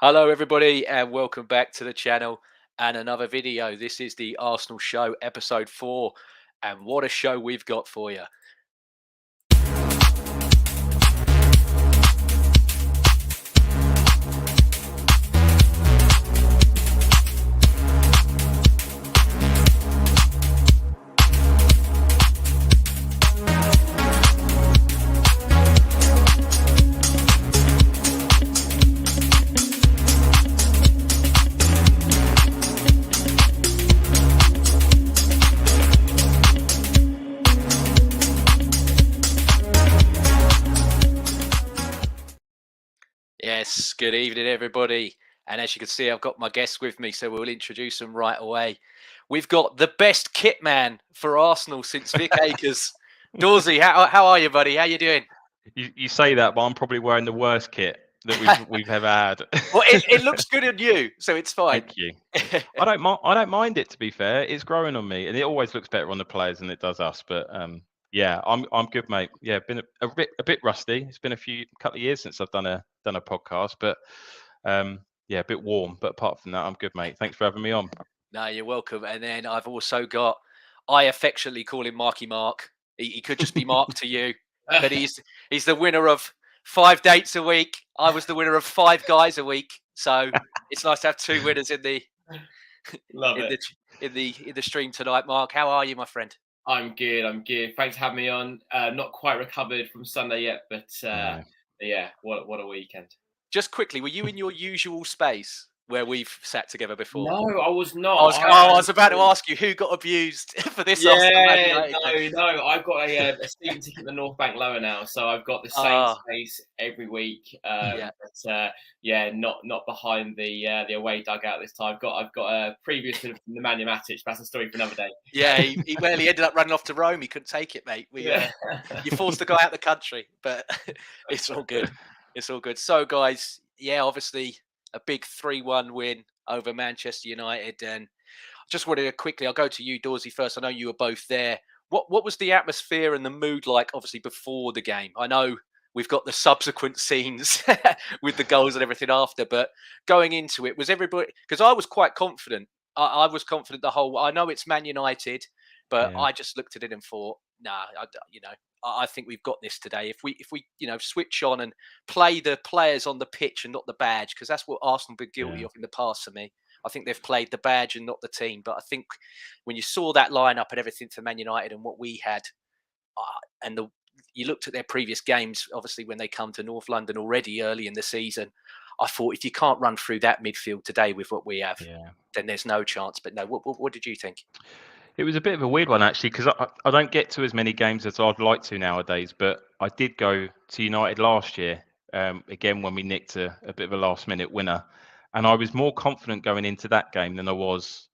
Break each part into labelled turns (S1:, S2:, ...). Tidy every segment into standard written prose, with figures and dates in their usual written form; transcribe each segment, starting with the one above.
S1: Hello, everybody, and welcome back to the channel and another video. This is the Arsenal Show, episode 4, and what a show we've got for you. Yes, good evening, everybody. And as you can see, I've got my guests with me, so we'll introduce them right away. We've got the best kit man for Arsenal since Vic Akers. Dawsey, how are you, buddy? How you doing?
S2: You say that, but I'm probably wearing the worst kit that we've ever had.
S1: Well, it looks good on you, so it's fine.
S2: Thank you. I don't mind it, to be fair. It's growing on me, and it always looks better on the players than it does us. But yeah, I'm good, mate. Yeah, been a bit rusty. It's been a couple of years since I've done a podcast, but yeah, a bit warm. But apart from that, I'm good, mate. Thanks for having me on.
S1: No, you're welcome. And then I've also got, I affectionately call him Marky Mark. He could just be Mark to you, but he's the winner of 5 dates a week. I was the winner of 5 guys a week. So it's nice to have 2 winners in the in the stream tonight. Mark, how are you, my friend?
S3: I'm good. Thanks for having me on. Not quite recovered from Sunday yet, but yeah, what a weekend.
S1: Just quickly, were you in your usual space where we've sat together before?
S3: No, I was not.
S1: I was about to ask you who got abused for this.
S3: No. I've got a season ticket at the North Bank Lower now, so I've got the same space every week. But not behind the away dugout this time. I've got a previous to the Nemanja Matic. That's a story for another day.
S1: Yeah, he ended up running off to Rome. He couldn't take it, mate. You forced the guy out the country, but it's all good. It's all good. So, guys, yeah, obviously a big 3-1 win over Manchester United. And just wanted to quickly, I'll go to you, Dawsey, first. I know you were both there. What was the atmosphere and the mood like, obviously, before the game? I know we've got the subsequent scenes with the goals and everything after, but going into it, was everybody, because I was quite confident. I was confident I know it's Man United, but I just looked at it and thought, nah, I think we've got this today. If we switch on and play the players on the pitch and not the badge, because that's what Arsenal have been guilty of in the past for me. I think they've played the badge and not the team. But I think when you saw that lineup and everything for Man United and what we had, you looked at their previous games, obviously when they come to North London already early in the season, I thought if you can't run through that midfield today with what we have, then there's no chance. But no, what did you think?
S2: It was a bit of a weird one, actually, because I don't get to as many games as I'd like to nowadays, but I did go to United last year, again, when we nicked a bit of a last-minute winner. And I was more confident going into that game than I was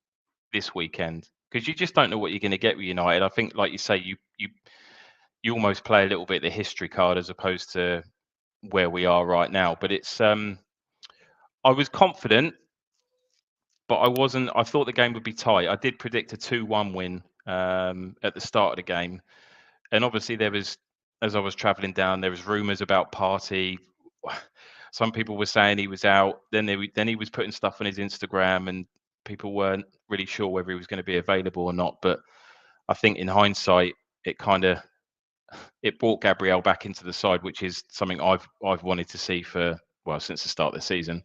S2: this weekend, because you just don't know what you're going to get with United. I think, like you say, you almost play a little bit the history card as opposed to where we are right now. But it's I was confident, but I wasn't. I thought the game would be tight. I did predict a 2-1 win at the start of the game, and obviously there was, as I was travelling down, there was rumours about Partey. Some people were saying he was out. Then he was putting stuff on his Instagram, and people weren't really sure whether he was going to be available or not. But I think in hindsight, it brought Gabriel back into the side, which is something I've wanted to see since the start of the season.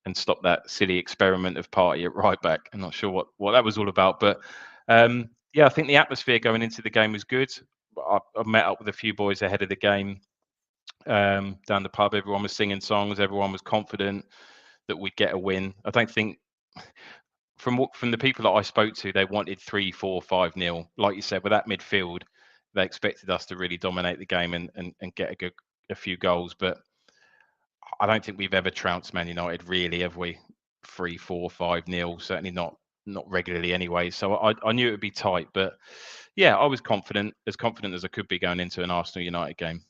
S2: And stop that silly experiment of Partey at right back. I'm not sure what that was all about, but I think the atmosphere going into the game was good. I met up with a few boys ahead of the game down the pub. Everyone was singing songs. Everyone was confident that we'd get a win. I don't think from the people that I spoke to, they wanted 3-4, 5-0. Like you said, with that midfield, they expected us to really dominate the game and get a few goals, but I don't think we've ever trounced Man United, really, have we? 3-4, 5-0, certainly not regularly anyway. So I knew it would be tight, but yeah, I was confident as I could be going into an Arsenal United game.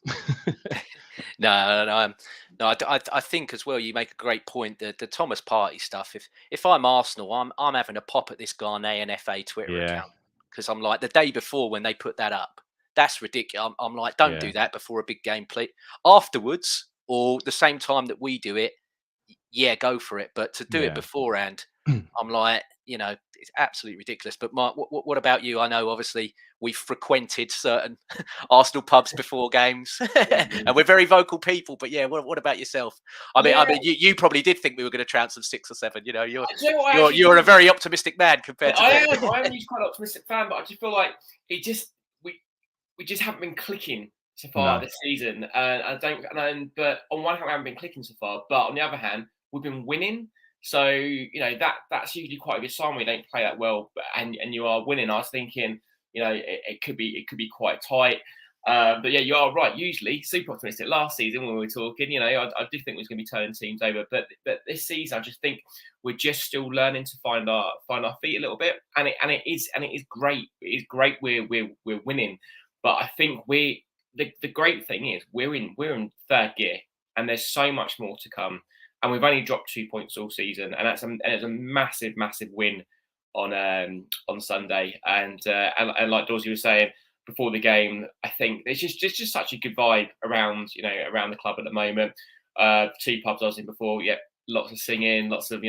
S1: No. I think as well, you make a great point. The Thomas Partey stuff. If I'm Arsenal, I'm having a pop at this Ghanaian and FA Twitter account, because I'm like, the day before when they put that up, that's ridiculous. I'm like, don't do that before a big game play. Afterwards, or the same time that we do it, yeah, go for it. But to do it beforehand, I'm like, it's absolutely ridiculous. But Mark, what about you? I know obviously we've frequented certain Arsenal pubs before games, and we're very vocal people. But yeah, what about yourself? I mean, you probably did think we were going to trounce them 6 or 7. You're a very optimistic man compared to
S3: I am quite an optimistic fan, but I just feel like we just haven't been clicking so far this season. But on one hand, we haven't been clicking so far. But on the other hand, we've been winning. So that's usually quite a good sign when you don't play that well, and you are winning. I was thinking, it could be quite tight. But yeah, you are right. Usually, super optimistic. Last season when we were talking, I do think we was going to be turning teams over. But this season, I just think we're just still learning to find our feet a little bit, and it is great. It is great. We're winning, but I think the great thing is we're in third gear, and there's so much more to come. And we've only dropped 2 points all season, and it's a massive win on Sunday. And like Dorsey was saying before the game, I think there's just such a good vibe around the club at the moment. 2 pubs I was in before, lots of singing, lots of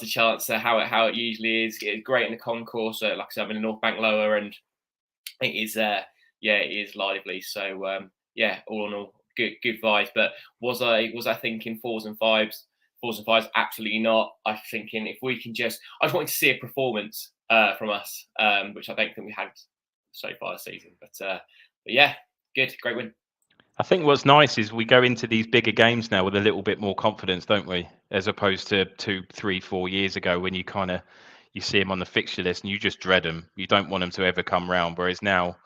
S3: chants. How it usually is. It's great in the concourse. Like I said, I'm in the North Bank Lower, and it is it is lively. So all in all, good vibes. But was I thinking 4s and 5s? 4s and 5s? Absolutely not. I'm thinking if we can I just wanted to see a performance from us, which I don't think we had so far this season. But yeah, good, great win.
S2: I think what's nice is we go into these bigger games now with a little bit more confidence, don't we? As opposed to 2, 3, 4 years ago when you see them on the fixture list and you just dread them. You don't want them to ever come round. Whereas now,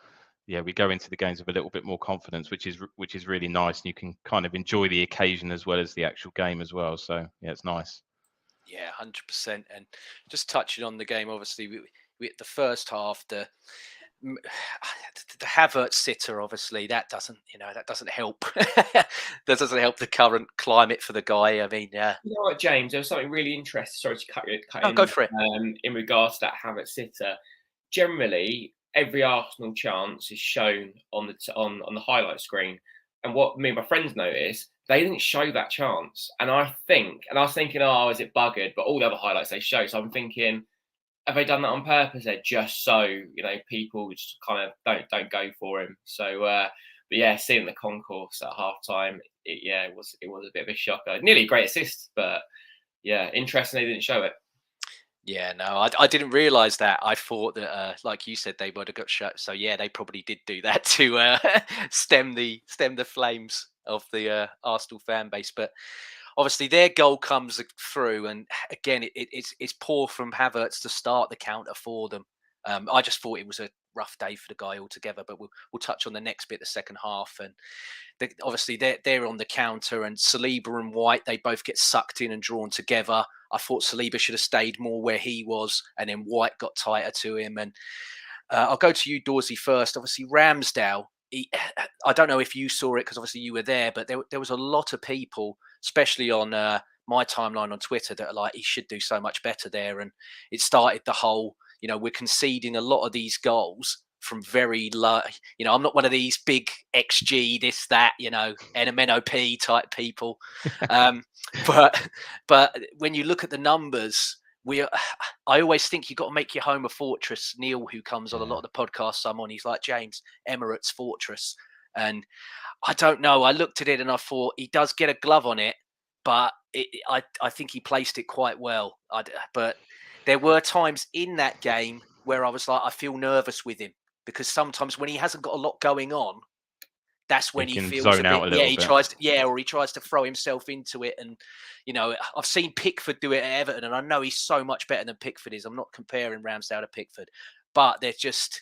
S2: we go into the games with a little bit more confidence, which is really nice. And you can kind of enjoy the occasion as well as the actual game as well. So yeah, it's nice.
S1: Yeah, 100%. And just touching on the game, obviously, we the first half, the Havertz sitter, obviously that doesn't help. That doesn't help the current climate for the guy. I mean,
S3: you know what, James, there was something really interesting. Sorry to cut in.
S1: Go for it.
S3: In regards to that Havertz sitter, generally every Arsenal chance is shown on the highlight screen, and what me and my friends noticed, they didn't show that chance, and I was thinking, oh, is it buggered? But all the other highlights they show, so I'm thinking, have they done that on purpose? There just so people just kind of don't go for him. So, but yeah, seeing the concourse at half time, it was a bit of a shocker. Nearly a great assist, but yeah, interesting they didn't show it.
S1: Yeah, no, I didn't realise that. I thought that, like you said, they would have got shut. So yeah, they probably did do that to stem the flames of the Arsenal fan base, but. Obviously, their goal comes through, and again, it's poor from Havertz to start the counter for them. I just thought it was a rough day for the guy altogether, but we'll touch on the next bit, the second half, and obviously they're on the counter, and Saliba and White, they both get sucked in and drawn together. I thought Saliba should have stayed more where he was, and then White got tighter to him. And I'll go to you, Dorsey, first. Obviously, Ramsdale. I don't know if you saw it because obviously you were there, but there was a lot of people, especially on my timeline on Twitter, that are like, he should do so much better there. And it started the whole, we're conceding a lot of these goals from very low. I'm not one of these big XG, this, that, NMNOP type people. But when you look at the numbers, I always think you've got to make your home a fortress. Neil, who comes on a lot of the podcasts I'm on, he's like, James, Emirates Fortress. And I don't know. I looked at it and I thought he does get a glove on it, but I think he placed it quite well. But there were times in that game where I was like, I feel nervous with him, because sometimes when he hasn't got a lot going on, that's when he feels
S2: zone out a little bit.
S1: Or he tries to throw himself into it. And, I've seen Pickford do it at Everton, and I know he's so much better than Pickford is. I'm not comparing Ramsdale to Pickford, but they're just,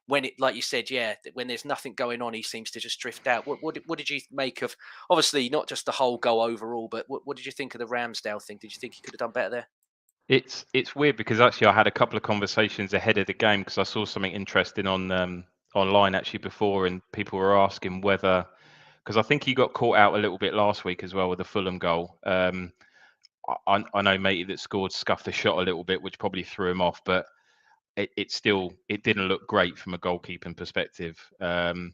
S1: like you said, when there's nothing going on, he seems to just drift out. What did you make of, obviously not just the whole goal overall, but what did you think of the Ramsdale thing? Did you think he could have done better there?
S2: It's weird because actually I had a couple of conversations ahead of the game because I saw something interesting on online actually before, and people were asking whether, because I think he got caught out a little bit last week as well with the Fulham goal. I know matey that scored scuffed the shot a little bit, which probably threw him off, but it didn't look great from a goalkeeping perspective. No,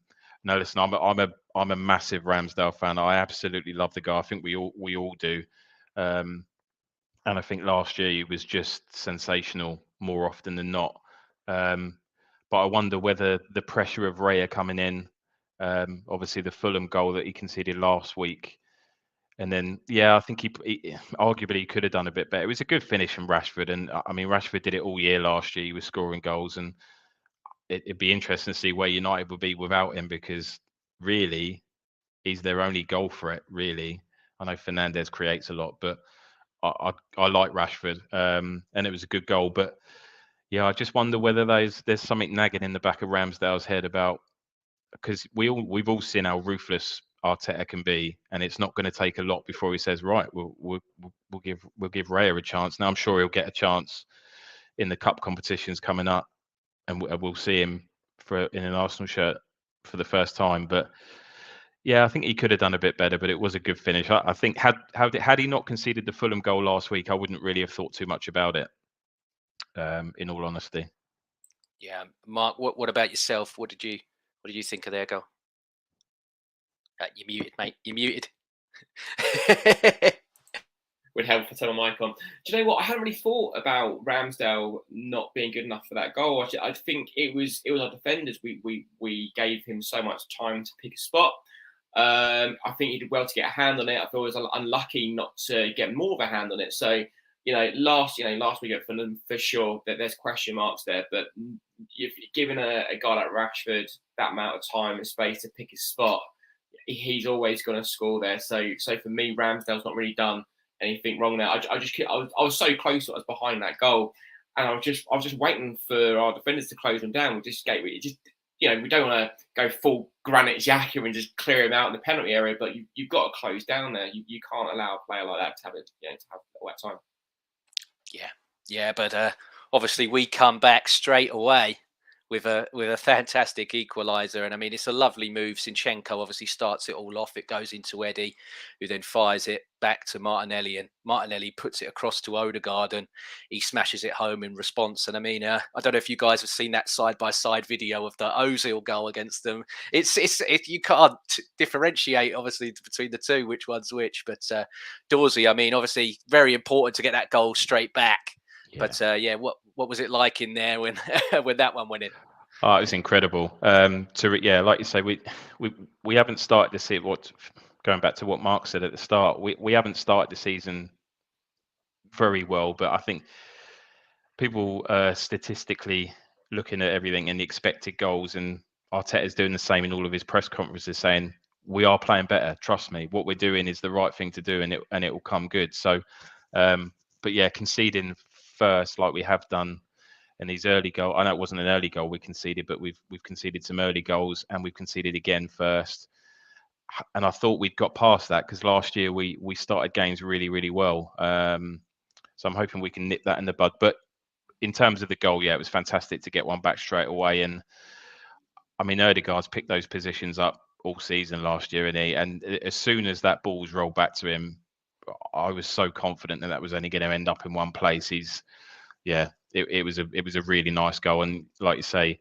S2: listen, I'm a massive Ramsdale fan. I absolutely love the guy. I think we all do. And I think last year he was just sensational more often than not. But I wonder whether the pressure of Raya coming in, obviously the Fulham goal that he conceded last week, and then I think he arguably could have done a bit better. It was a good finish from Rashford, and I mean Rashford did it all year last year. He was scoring goals, and it'd be interesting to see where United would be without him, because really he's their only goal threat. Really, I know Fernandes creates a lot, but I like Rashford, and it was a good goal. But yeah, I just wonder whether there's something nagging in the back of Ramsdale's head about, because we've all seen how ruthless Arteta can be, and it's not going to take a lot before he says, right, we'll give Raya a chance. Now I'm sure he'll get a chance in the cup competitions coming up, and we'll see him in an Arsenal shirt for the first time. But yeah, I think he could have done a bit better, but it was a good finish. I think had he not conceded the Fulham goal last week, I wouldn't really have thought too much about it. In all honesty.
S1: Yeah, Mark. What about yourself? What did you think of their goal? You're muted, mate. You're muted.
S3: Would help to turn my mic on. Do you know what? I hadn't really thought about Ramsdale not being good enough for that goal. I think it was our defenders. We gave him so much time to pick a spot. I think he did well to get a hand on it. I thought it was unlucky not to get more of a hand on it. So, last week at Fulham, for sure, that there's question marks there. But if you're giving a guy like Rashford that amount of time and space to pick his spot, he's always going to score there. So for me, Ramsdale's not really done anything wrong there. I was so close. I was behind that goal, and I was just waiting for our defenders to close them down. We don't want to go full Granit Xhaka and just clear him out in the penalty area, but you've got to close down there. You can't allow a player like that to have it, to have all that time.
S1: Yeah, but obviously we come back straight away with a fantastic equaliser, and I mean it's a lovely move. Zinchenko obviously starts it all off. It goes into Eddie, who then fires it back to Martinelli, and Martinelli puts it across to Odegaard, and he smashes it home in response. And I mean, I don't know if you guys have seen that side-by-side video of the Ozil goal against them. It's you can't differentiate obviously between the two, which one's which. But Dorsey, I mean, obviously very important to get that goal straight back. Yeah. But what was it like in there when when that one went in?
S2: Oh, it was incredible. Like you say, we haven't started to see going back to what Mark said at the start. We haven't started the season very well, but I think people statistically looking at everything and the expected goals, and Arteta's doing the same in all of his press conferences, saying we are playing better. Trust me, what we're doing is the right thing to do, and it will come good. So, but yeah, conceding first like we have done in these early goals. I know it wasn't an early goal we conceded, but we've conceded some early goals, and we've conceded again first. And I thought we'd got past that, because last year we started games really, really well. So I'm hoping we can nip that in the bud. But in terms of the goal, yeah, it was fantastic to get one back straight away. And I mean, Odegaard's picked those positions up all season last year, and as soon as that ball was rolled back to him, I was so confident that was only going to end up in one place. It was a really nice goal, and like you say,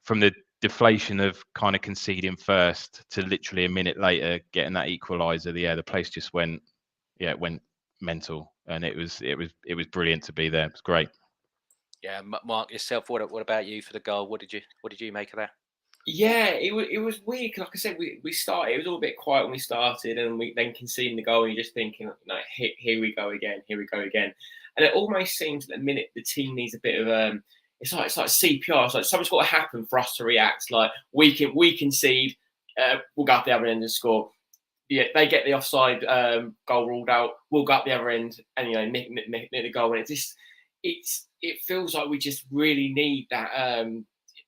S2: from the deflation of kind of conceding first to literally a minute later getting that equaliser, the place just went mental, and it was brilliant to be there. It was great.
S1: Yeah, Mark, yourself, what about you for the goal? What did you make of that?
S3: Yeah, it was weird. Like I said, we started. It was all a bit quiet when we started, and we then conceding the goal, and you're just thinking, here we go again. And it almost seems that the minute the team needs a bit of it's like CPR. It's like something's got to happen for us to react. Like we concede, we'll go up the other end and score. Yeah, they get the offside goal ruled out. We'll go up the other end and nick the goal. And it feels like we just really need that.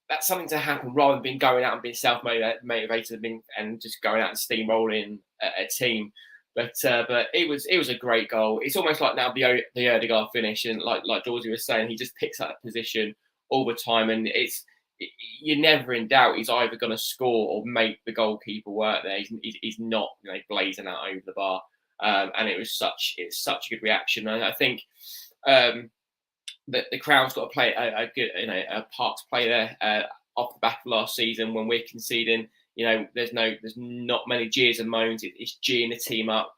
S3: That's something to happen rather than being going out and being self-motivated and just going out and steamrolling a team. But it was a great goal. It's almost like now the Odegaard finish, and like Georgie was saying, he just picks up that position all the time, and you're never in doubt. He's either going to score or make the goalkeeper work there. He's not blazing out over the bar, and it's such a good reaction. And I think that the crowd's got to play a good a part to play there off the back of last season when we're conceding. There's not many jeers and moans. It's geeing the team up,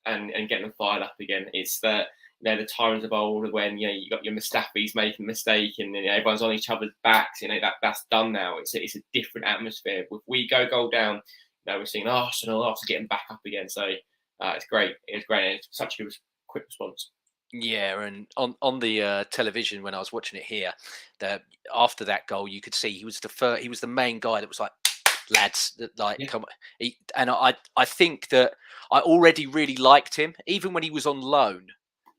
S3: and getting them fired up again. It's the the times of old when you got your Mustafis making a mistake and everyone's on each other's backs. That's done now. It's a different atmosphere. If we go goal down, we're seeing Arsenal getting back up again. So it's great. It's great. It's such a quick response.
S1: Yeah, and on the television when I was watching it here, after that goal, you could see he was the main guy that was like, lads, come on. I think that I already really liked him, even when he was on loan.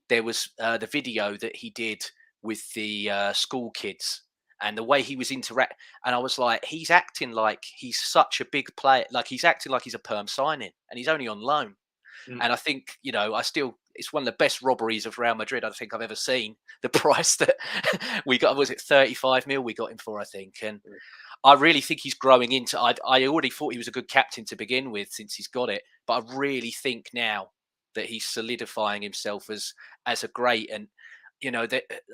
S1: There was the video that he did with the school kids and the way he was and I was like, he's acting like he's such a big player, like he's acting like he's a perm signing, and he's only on loan. And I think, it's one of the best robberies of Real Madrid I think I've ever seen. The price that we got, was it 35 mil we got him for, I think. And I really think he's growing into, I already thought he was a good captain to begin with since he's got it. But I really think now that he's solidifying himself as a great, and,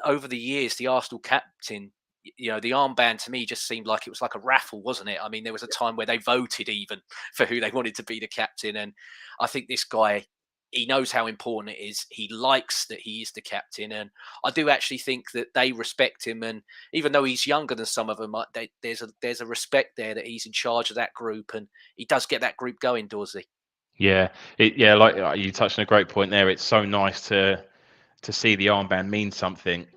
S1: over the years, the Arsenal captain, the armband to me just seemed like it was like a raffle, wasn't it? I mean, there was a time where they voted even for who they wanted to be the captain. And I think this guy, he knows how important it is. He likes that he is the captain. And I do actually think that they respect him. And even though he's younger than some of them, there's a respect there that he's in charge of that group. And he does get that group going, Dorsey.
S2: Yeah. Like you touched on a great point there. It's so nice to see the armband mean something.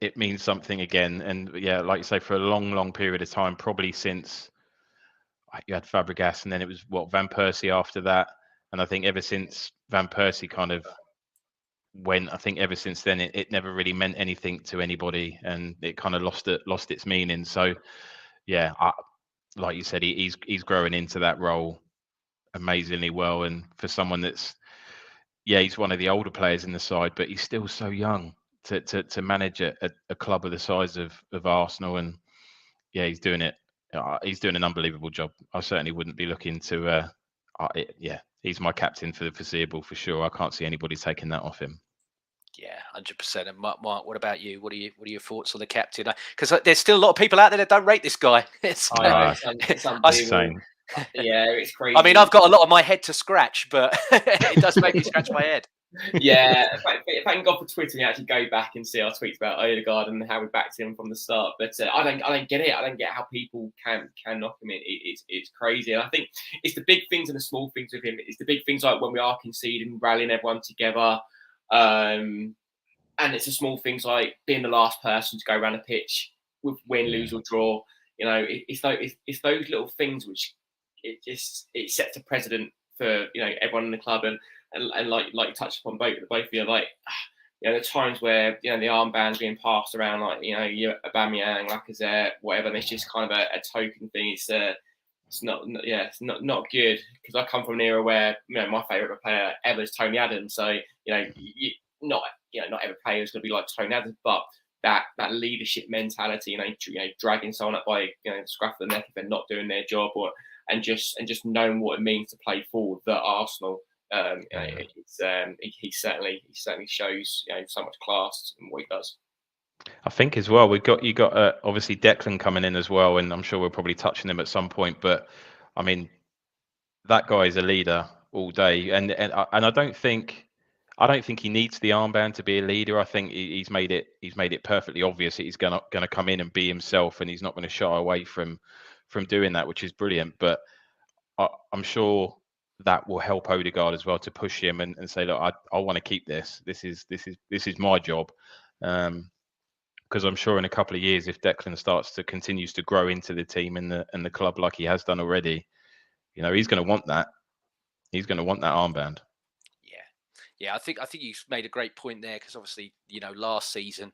S2: It means something again. And yeah, like you say, for a long, long period of time, probably since you had Fabregas, and then it was Van Persie after that. And I think ever since Van Persie kind of went, I think ever since then it never really meant anything to anybody, and it kind of lost its meaning. So yeah, like you said, he's growing into that role amazingly well. And for someone that's, he's one of the older players in the side, but he's still so young to manage a club of the size of Arsenal. And yeah, he's doing it. He's doing an unbelievable job. I certainly wouldn't be looking to. He's my captain for the foreseeable, for sure. I can't see anybody taking that off him.
S1: Yeah, 100%. And Mark, what about you? What are your thoughts on the captain? Because there's still a lot of people out there that don't rate this guy.
S3: It's unbelievable. Yeah, it's crazy.
S1: I mean, I've got a lot of my head to scratch, but it does make me scratch my head.
S3: Yeah, thank God for Twitter. You actually go back and see our tweets about Odegaard and how we backed him from the start. But I don't get it. I don't get how people can knock him. It's crazy. And I think it's the big things and the small things with him. It's the big things like when we are conceding, rallying everyone together, and it's the small things like being the last person to go around the pitch with win, lose or draw. It's those little things which it sets a precedent for everyone in the club. And like you touched upon both of you, like the times where the armband's being passed around, like you Aubameyang, Lacazette, whatever, and it's just kind of a token thing. It's not good, because I come from an era where my favourite player ever is Tony Adams. So not every player is going to be like Tony Adams, but that leadership mentality, dragging someone up by the scruff of the neck if they're not doing their job, and just knowing what it means to play forward for Arsenal. He certainly shows so much class in what he does.
S2: I think as well you got obviously Declan coming in as well, and I'm sure we'll probably touch on him at some point. But I mean, that guy is a leader all day, and I don't think he needs the armband to be a leader. I think he's made it perfectly obvious that he's gonna come in and be himself, and he's not going to shy away from doing that, which is brilliant. But I'm sure that will help Odegaard as well to push him and say, look, I want to keep this. This is my job. Because I'm sure in a couple of years, if Declan continues to grow into the team and the club like he has done already, he's going to want that. He's going to want that armband.
S1: Yeah. I think you've made a great point there, because obviously, last season,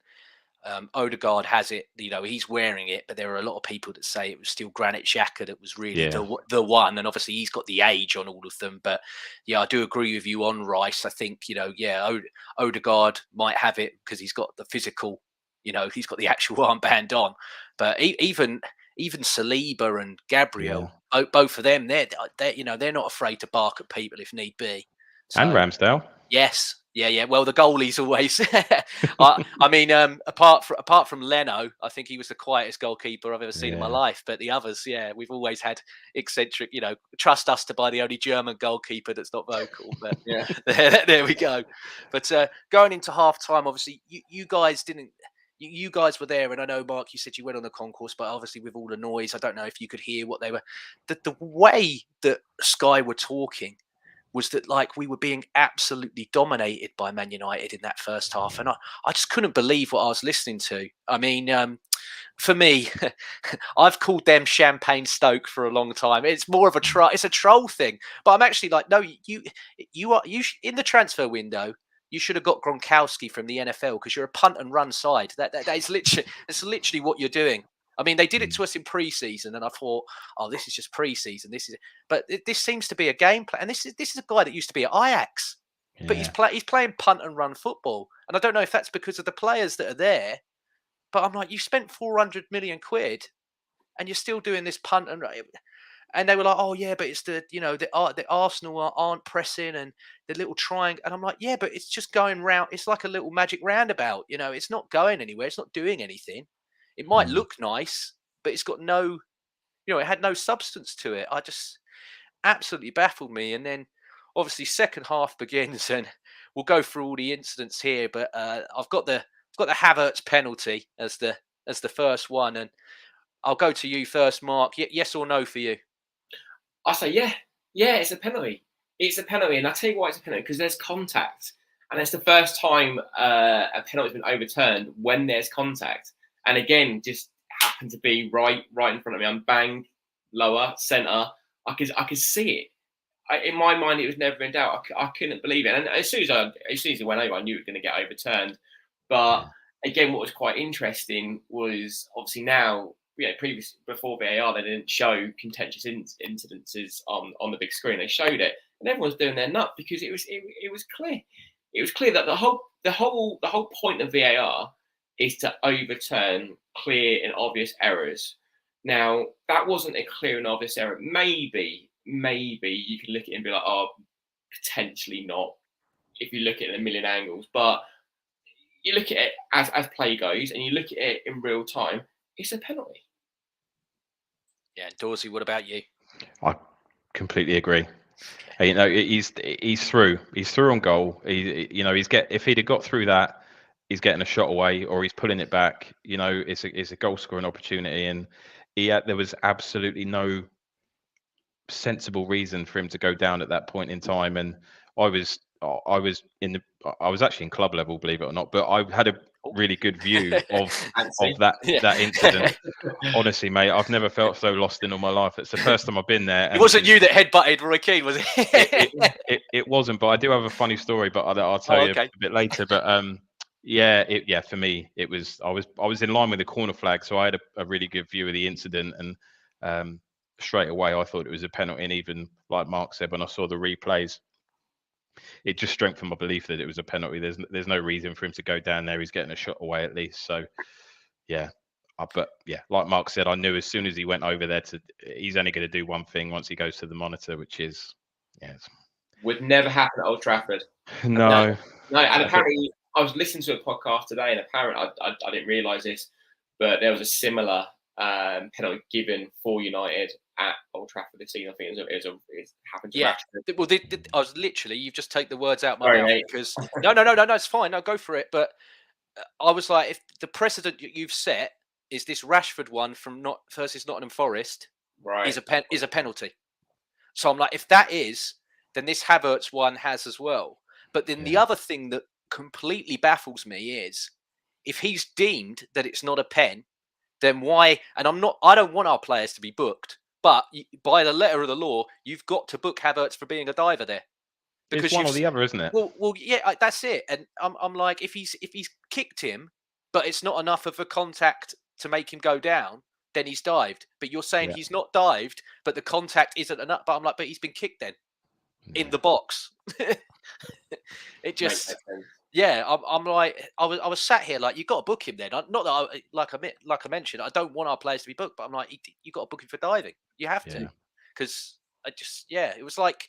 S1: Odegaard has it, he's wearing it, but there are a lot of people that say it was still Granit Xhaka that was really the one, and obviously he's got the age on all of them. But yeah, I do agree with you on Rice. I think Odegaard might have it because he's got the physical, he's got the actual armband on. But even Saliba and Gabriel, both of them, they're not afraid to bark at people if need be.
S2: And Ramsdale.
S1: Yes. Yeah. Well, the goalie's always. I mean, apart from Leno, I think he was the quietest goalkeeper I've ever seen in my life. But the others, yeah, we've always had eccentric. Trust us to buy the only German goalkeeper that's not vocal. But
S3: Yeah.
S1: there we go. But going into half time, obviously, you guys didn't. You guys were there, and I know, Mark, you said you went on the concourse, but obviously with all the noise, I don't know if you could hear what they were. The way that Sky were talking was that like we were being absolutely dominated by Man United in that first half, and I just couldn't believe what I was listening to. I mean, for me, I've called them Champagne Stoke for a long time. It's more of a it's a troll thing, but I'm actually like, no, you in the transfer window. You should have got Gronkowski from the NFL because you're a punt and run side. That is literally what you're doing. I mean, they did it to us in pre-season, and I thought, oh, this is just pre-season. But this seems to be a game plan. And this is a guy that used to be at Ajax, but he's playing punt and run football. And I don't know if that's because of the players that are there, but I'm like, you spent 400 million quid, and you're still doing this punt and run. And they were like, oh yeah, but it's the Arsenal aren't pressing and the little triangle. And I'm like, yeah, but it's just going round. It's like a little magic roundabout. It's not going anywhere. It's not doing anything. It might look nice, but it's got no, it had no substance to it. I just absolutely baffled me. And then obviously second half begins, and we'll go through all the incidents here. But I've got the Havertz penalty as the first one, and I'll go to you first, Mark. Yes or no for you?
S3: I say yeah, it's a penalty. It's a penalty, and I tell you why it's a penalty, because there's contact, and it's the first time a penalty's been overturned when there's contact. And again, just happened to be right in front of me. I'm bang, lower, centre. I could see it. In my mind, it was never in doubt. I couldn't believe it. And as soon as it went over, I knew it was going to get overturned. But again, what was quite interesting was obviously now, before VAR, they didn't show contentious incidences on the big screen. They showed it, and everyone's doing their nut because it was clear. It was clear that the whole point of VAR is to overturn clear and obvious errors. Now, that wasn't a clear and obvious error. Maybe you could look at it and be like, oh, potentially not, if you look at it in a million angles. But you look at it as play goes, and you look at it in real time, it's a penalty.
S1: Yeah, Dorsey, what about you?
S2: I completely agree. He's through. He's through on goal. If he'd have got through that, he's getting a shot away, or he's pulling it back. It's a goal scoring opportunity, and there was absolutely no sensible reason for him to go down at that point in time. And I was actually in club level, believe it or not, but I had a really good view of that incident. Honestly, mate, I've never felt so lost in all my life. It's the first time I've been there.
S1: It wasn't you that headbutted Roy Keane, was it?
S2: It wasn't, but I do have a funny story, but I'll tell you a bit later. But for me, it was. I was in line with the corner flag, so I had a really good view of the incident, and straight away I thought it was a penalty. And even like Mark said, when I saw the replays, it just strengthened my belief that it was a penalty. There's no reason for him to go down there. He's getting a shot away at least. So, like Mark said, I knew as soon as he went over there he's only going to do one thing once he goes to the monitor, which is,
S3: would never happen at Old Trafford.
S2: No.
S3: And apparently, I was listening to a podcast today, and apparently, I didn't realise this, but there was a similar penalty given for United at Old Trafford this season. I think it happened to Rashford.
S1: Well, I was literally, you've just taken the words out of my mouth, because no, it's fine. No, go for it. But I was like, if the precedent you've set is this Rashford one from versus Nottingham Forest,
S3: right,
S1: is a penalty. So I'm like, if that is, then this Havertz one has as well. But then the other thing that completely baffles me is, if he's deemed that it's not a pen, then why? And I don't want our players to be booked, but by the letter of the law, you've got to book Havertz for being a diver there.
S2: Because it's one or the other, isn't it?
S1: Well, yeah, that's it. And I'm like, if he's kicked him, but it's not enough of a contact to make him go down, then he's dived. But you're saying he's not dived, but the contact isn't enough. But I'm like, but he's been kicked then in the box. It just. I'm like, I was sat here like, you got to book him then. Not that like I mentioned, I don't want our players to be booked, but I'm like, you got to book him for diving. You have to, because it was like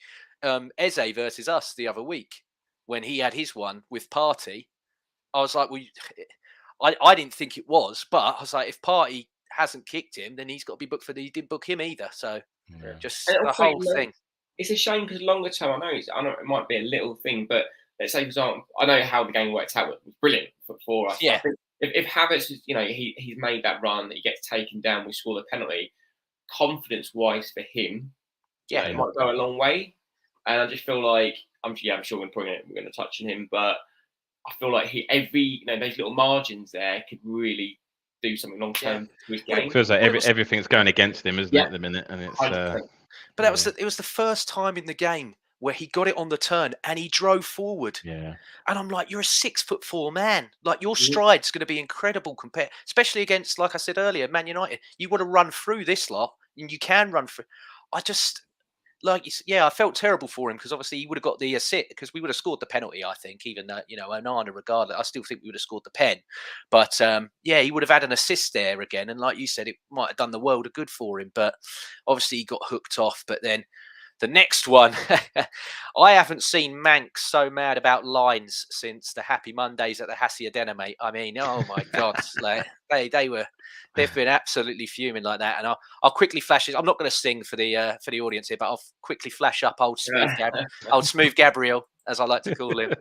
S1: Eze versus us the other week. when he had his one with Partey, I was like, well, I didn't think it was, but I was like, if Partey hasn't kicked him, then he's got to be booked for the. He didn't book him either, so just
S3: And
S1: the
S3: also,
S1: whole thing.
S3: It's a shame because longer term, I know it might be a little thing, but let's say, for example, I know how the game worked out. It was brilliant for us.
S1: Yeah.
S3: I think if Havertz, he's made that run, that he gets taken down, we score the penalty. Confidence-wise for him, it might go a long way. And I just feel like I'm sure we're going to touch on him, but I feel like those little margins there could really do something long term to his game.
S2: It feels like everything's going against him, isn't it, at the minute? And it's.
S1: But it was the first time in the game where he got it on the turn and he drove forward.
S2: Yeah.
S1: And I'm like, you're a 6'4" man. Like your stride's going to be incredible compared, especially against, like I said earlier, Man United. You want to run through this lot, and you can run through. I felt terrible for him because obviously he would have got the assist because we would have scored the penalty. I think, even though Onana, regardless, I still think we would have scored the pen. But he would have had an assist there again, and like you said, it might have done the world of good for him. But obviously he got hooked off. But then the next one, I haven't seen Manx so mad about lines since the Happy Mondays at the Hacienda, mate. I mean, oh my God, like they've been absolutely fuming like that. And I'll quickly flash it. I'm not going to sing for the audience here, but I'll quickly flash up old Smooth Gabriel, as I like to call him.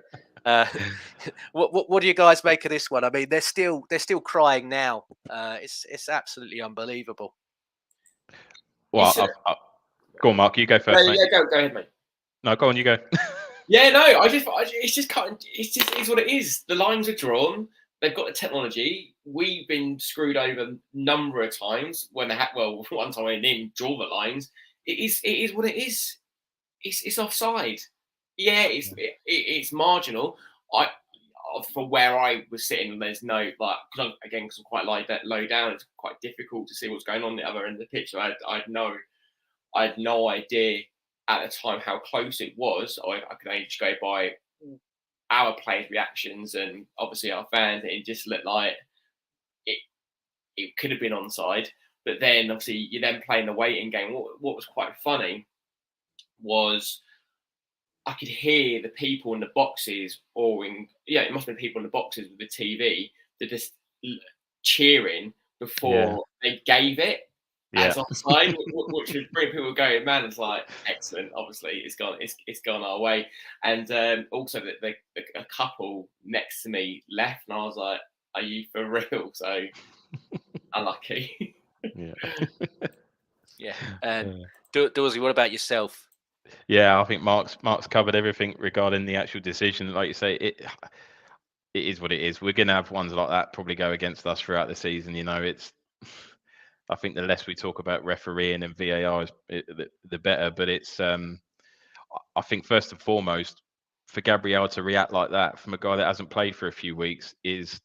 S1: What do you guys make of this one? I mean, they're still crying now. It's absolutely unbelievable.
S2: Well, go on, Mark. You go first. Mate.
S3: Go ahead, mate.
S2: No, go on. You go.
S3: It's what it is. The lines are drawn. They've got the technology. We've been screwed over a number of times when they had. Well, one time they didn't draw the lines. It is what it is. It's offside. Yeah, it's marginal. From where I was sitting, there's no because I'm quite low down. It's quite difficult to see what's going on the other end of the pitch. So I had no idea at the time how close it was. I could only just go by our players' reactions and obviously our fans. It just looked like it could have been onside. But then obviously you're then playing the waiting game. What was quite funny was I could hear the people in the boxes it must have been people in the boxes with the TV that just cheering before they gave it. As offside, which would bring people going, man, it's like excellent. Obviously, it's gone our way, and also a couple next to me left, and I was like, "Are you for real?" So unlucky. And
S1: Dorsey, what about yourself?
S2: Yeah, I think Mark's covered everything regarding the actual decision. Like you say, it is what it is. We're going to have ones like that probably go against us throughout the season. I think the less we talk about refereeing and VAR, the better. But it's, I think first and foremost, for Gabriel to react like that from a guy that hasn't played for a few weeks is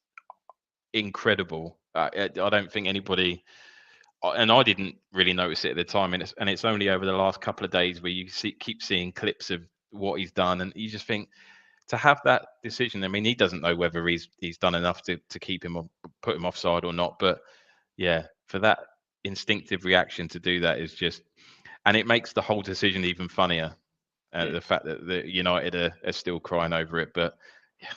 S2: incredible. I don't think anybody, and I didn't really notice it at the time. And it's only over the last couple of days where you keep seeing clips of what he's done, and you just think to have that decision. I mean, he doesn't know whether he's done enough to keep him or put him offside or not, but yeah, for that instinctive reaction to do that is just, and it makes the whole decision even funnier. The fact that the United are still crying over it, but yeah,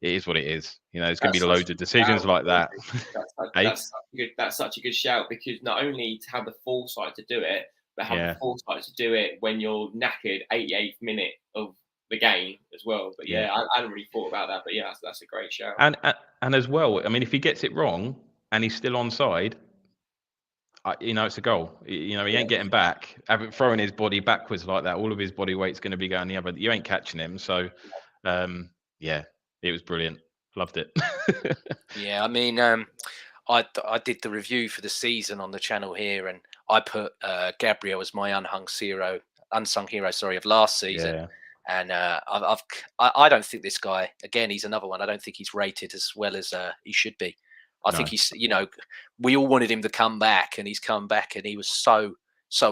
S2: it is what it is. There's going to be loads of decisions like that.
S3: That's such a good shout, because not only to have the foresight to do it, but have the foresight to do it when you're knackered 88th minute of the game as well. But I hadn't really thought about that. But that's a great shout.
S2: And as well, I mean, if he gets it wrong and he's still onside, it's a goal. He ain't getting back. Throwing his body backwards like that, all of his body weight's going to be going the other. You ain't catching him. So, it was brilliant. Loved it.
S1: I mean, I did the review for the season on the channel here, and I put Gabriel as my unsung hero of last season. Yeah. And I don't think this guy, again, he's another one. I don't think he's rated as well as he should be. I think he's, we all wanted him to come back, and he's come back, and he was so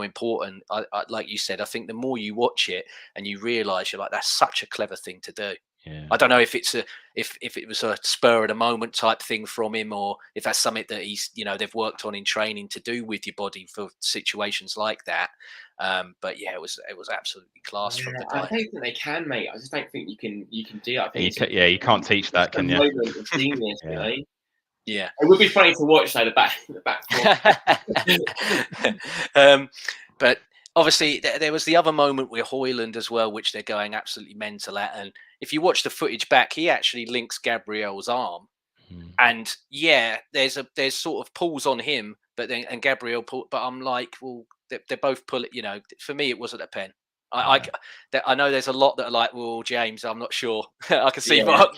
S1: important. I like you said, I think the more you watch it and you realise, you're like, that's such a clever thing to do.
S2: Yeah.
S1: I don't know if it's if it was a spur of the moment type thing from him, or if that's something that he's, they've worked on in training to do with your body for situations like that. But yeah, it was absolutely class from the guy.
S3: I don't think they can, mate. I just don't think you can do it. I think
S2: you can't teach that, can you?
S3: Moment of genius,
S1: Yeah.
S3: It would be funny to watch, though, the back.
S1: But obviously, there was the other moment with Højlund as well, which they're going absolutely mental at. And if you watch the footage back, he actually links Gabriel's arm. And yeah, there's sort of pulls on him, but then Gabriel pull. But I'm like, well, they're both pull it. For me, it wasn't a pen. I know there's a lot that are like, well, James, I'm not sure. I can see Mark.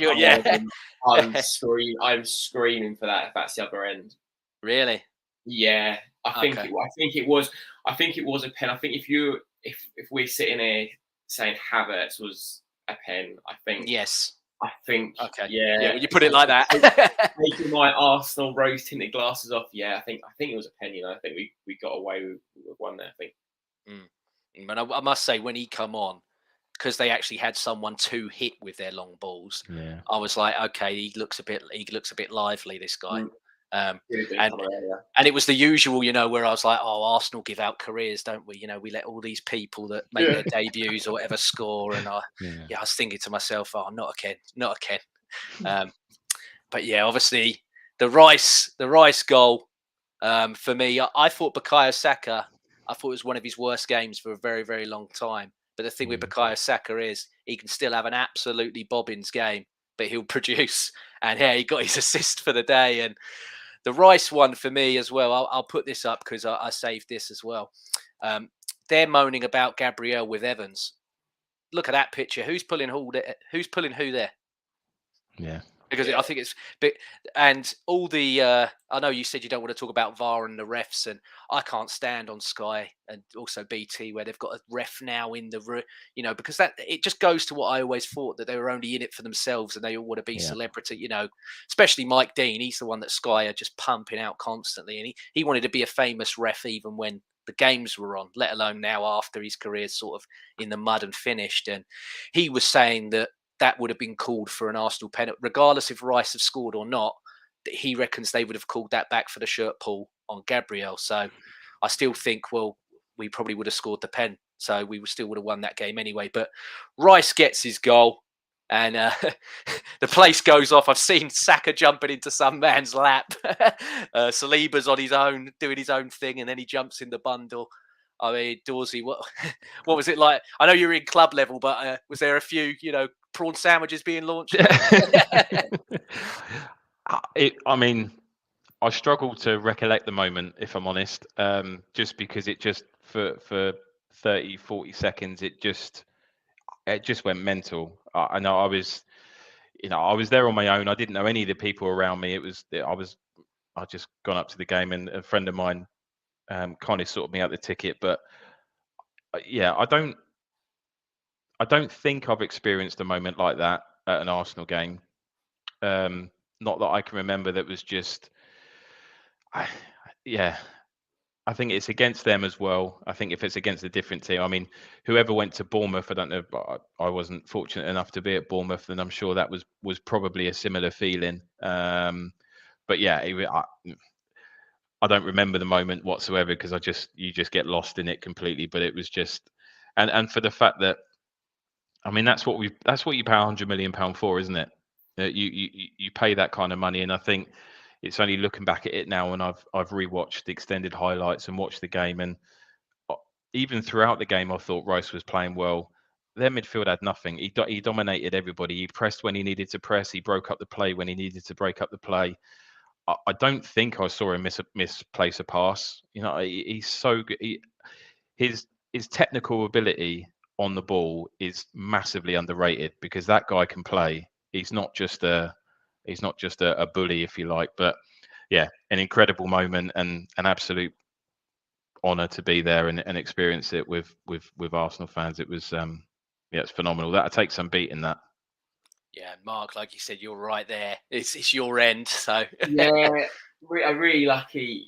S3: I'm screaming for that if that's the other end.
S1: Really?
S3: Yeah, I think it was a pen. I think if we're sitting here saying Havertz was a pen, I think
S1: yes.
S3: I think
S1: okay.
S3: Yeah.
S1: When you put it like that,
S3: taking my Arsenal rose tinted glasses off. Yeah, I think it was a pen. I think we got away with one there. I think.
S1: But I must say, when he come on, because they actually had someone to hit with their long balls, I was like, okay, he looks a bit lively, this guy. And it was the usual, where I was like, oh, Arsenal give out careers, don't we? We let all these people that make their debuts or whatever score, and I was thinking to myself, oh, not a Ken. But yeah, obviously the Rice goal, for me, I thought Bukayo Saka, I thought it was one of his worst games for a very, very long time. But the thing with Bukayo Saka is he can still have an absolutely bobbins game, but he'll produce. And yeah, he got his assist for the day. And the Rice one for me as well, I'll put this up because I saved this as well. They're moaning about Gabriel with Evans. Look at that picture. Who's pulling who there?
S2: Yeah.
S1: Because I think it's big, and all the I know you said you don't want to talk about VAR and the refs, and I can't stand on Sky and also BT where they've got a ref now in the room, because that it just goes to what I always thought, that they were only in it for themselves and they all want to be celebrity, especially Mike Dean. He's the one that Sky are just pumping out constantly, and he wanted to be a famous ref even when the games were on, let alone now after his career's sort of in the mud and finished. And he was saying that would have been called for an Arsenal penalty, regardless if Rice have scored or not. He reckons they would have called that back for the shirt pull on Gabriel. So I still think, well, we probably would have scored the pen. So we still would have won that game anyway. But Rice gets his goal and the place goes off. I've seen Saka jumping into some man's lap. Saliba's on his own, doing his own thing, and then he jumps in the bundle. I mean, Dorsey, what was it like? I know you're in club level, but was there a few, prawn sandwiches being launched?
S2: I struggle to recollect the moment, if I'm honest, just because it just for 30, 40 seconds, it just went mental. I know I was there on my own. I didn't know any of the people around me. I just gone up to the game, and a friend of mine kind of sorted me out the ticket. But yeah, I don't think I've experienced a moment like that at an Arsenal game. Not that I can remember. That was just, I think it's against them as well. I think if it's against a different team, I mean, whoever went to Bournemouth, I don't know, but I wasn't fortunate enough to be at Bournemouth, and I'm sure that was probably a similar feeling. But yeah, I don't remember the moment whatsoever because you just get lost in it completely. But it was just, and for the fact that, I mean, that's what you pay £100 million for, isn't it? You pay that kind of money, and I think it's only looking back at it now, and I've rewatched the extended highlights and watched the game, and even throughout the game, I thought Rice was playing well. Their midfield had nothing. He dominated everybody. He pressed when he needed to press. He broke up the play when he needed to break up the play. I don't think I saw him misplace a pass. He's so good. His technical ability on the ball is massively underrated because that guy can play. He's not just a bully, if you like. But yeah, an incredible moment and an absolute honour to be there and experience it with Arsenal fans. It was it's phenomenal. That'll take some beating, that.
S1: Yeah, Mark, like you said, you're right there. It's your end, so
S3: yeah, I'm really lucky.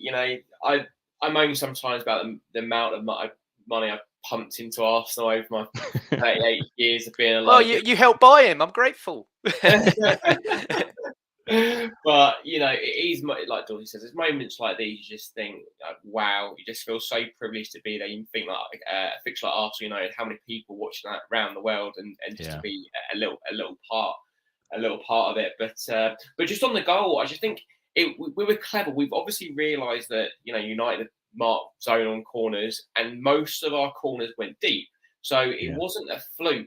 S3: I moan sometimes about the amount of money I pumped into Arsenal over my 38 years of being alive.
S1: Well, you helped buy him. I'm grateful.
S3: But you know, it is like Dorsey says. There's moments like these you just think, wow, you just feel so privileged to be there. You think like a fixture like Arsenal United, how many people watching that around the world, and just to be a little part of it. But just on the goal, I just think we were clever. We've obviously realised that, you know, United marked zone on corners, and most of our corners went deep. So it wasn't a fluke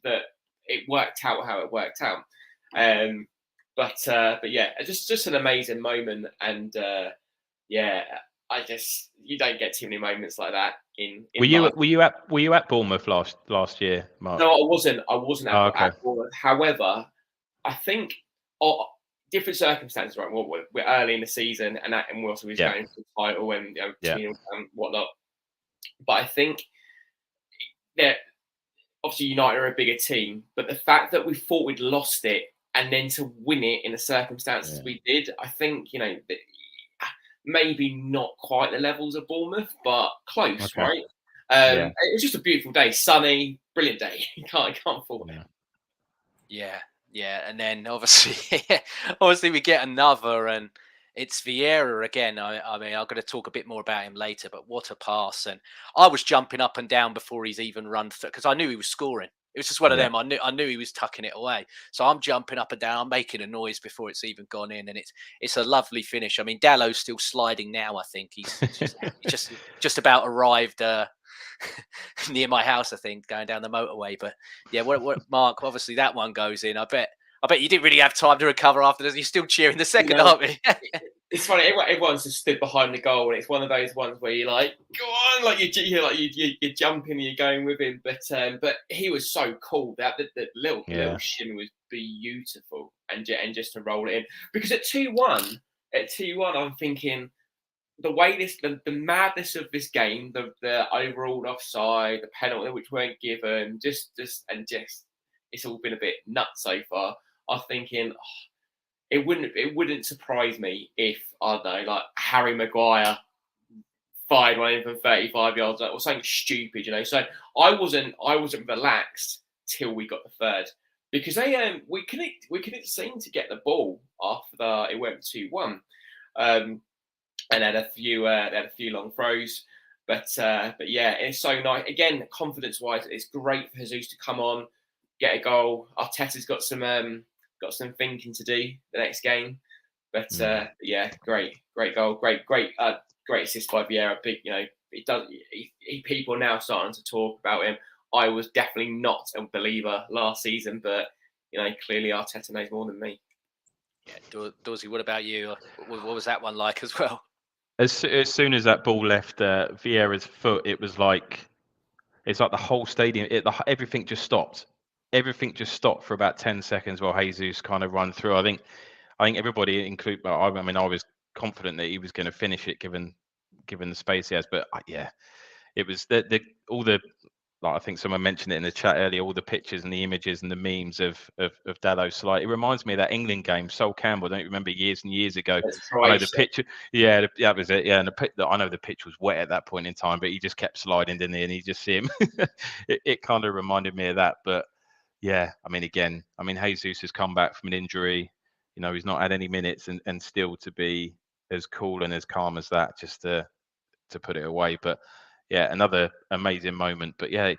S3: that it worked out how it worked out. But yeah, just an amazing moment, and I guess you don't get too many moments like that in
S2: were you at Bournemouth last year, Mark?
S3: No, I wasn't at Bournemouth. However, I think different circumstances, right? We're early in the season, and we're also going for the title and and whatnot. But I think that obviously United are a bigger team, but the fact that we thought we'd lost it and then to win it in the circumstances we did, I think, you know, maybe not quite the levels of Bournemouth, but close, right? It was just a beautiful day, sunny, brilliant day. You can't fault it.
S1: Yeah, and then obviously we get another, and it's Vieira again. I mean, I'm going to talk a bit more about him later, but what a pass! And I was jumping up and down before he's even run through, because I knew he was scoring. It was just one of them. I knew he was tucking it away, so I'm jumping up and down. I'm making a noise before it's even gone in, and it's a lovely finish. I mean, Dallow's still sliding now. I think he's just about arrived near my house, I think, going down the motorway. But yeah, what Mark? Obviously, that one goes in. I bet you didn't really have time to recover after this. You're still cheering the second, aren't we?
S3: It's funny. Everyone's just stood behind the goal, and it's one of those ones where you're like, "Go on!" Like you're jumping, and you're going with him. But he was so cool. That the little shin was beautiful, and just to roll it in, because at 2-1, I'm thinking, the way the madness of this game, the overall offside, the penalty which weren't given, just it's all been a bit nuts so far. I'm thinking, it wouldn't surprise me if, I don't know, like Harry Maguire fired one in from 35 yards or something stupid, you know. So I wasn't relaxed till we got the third, because we couldn't seem to get the ball after it went 2-1. And had a few long throws, but yeah, it's so nice. Again, confidence-wise, it's great for Jesus to come on, get a goal. Arteta's got some thinking to do the next game, but yeah, great goal, great assist by Vieira. Big, you know, people now starting to talk about him. I was definitely not a believer last season, but you know, clearly Arteta knows more than me.
S1: Yeah, Dorsey, what about you? What was that one like as well?
S2: As soon as that ball left Vieira's foot, it's like the whole stadium. Everything just stopped. Everything just stopped for about 10 seconds while Jesus kind of run through. I think everybody, including, I was confident that he was going to finish it given the space he has. But it was all the. Like I think someone mentioned it in the chat earlier, all the pictures and the images and the memes of Dalot slide. It reminds me of that England game, Sol Campbell. I don't remember years and years ago. I know the picture. Yeah, that was it. Yeah, and I know the pitch was wet at that point in time, but he just kept sliding, didn't he? And you just see him. it kind of reminded me of that. But yeah, I mean, Jesus has come back from an injury. You know, he's not had any minutes, and still to be as cool and as calm as that, just to put it away. But yeah, another amazing moment. But yeah,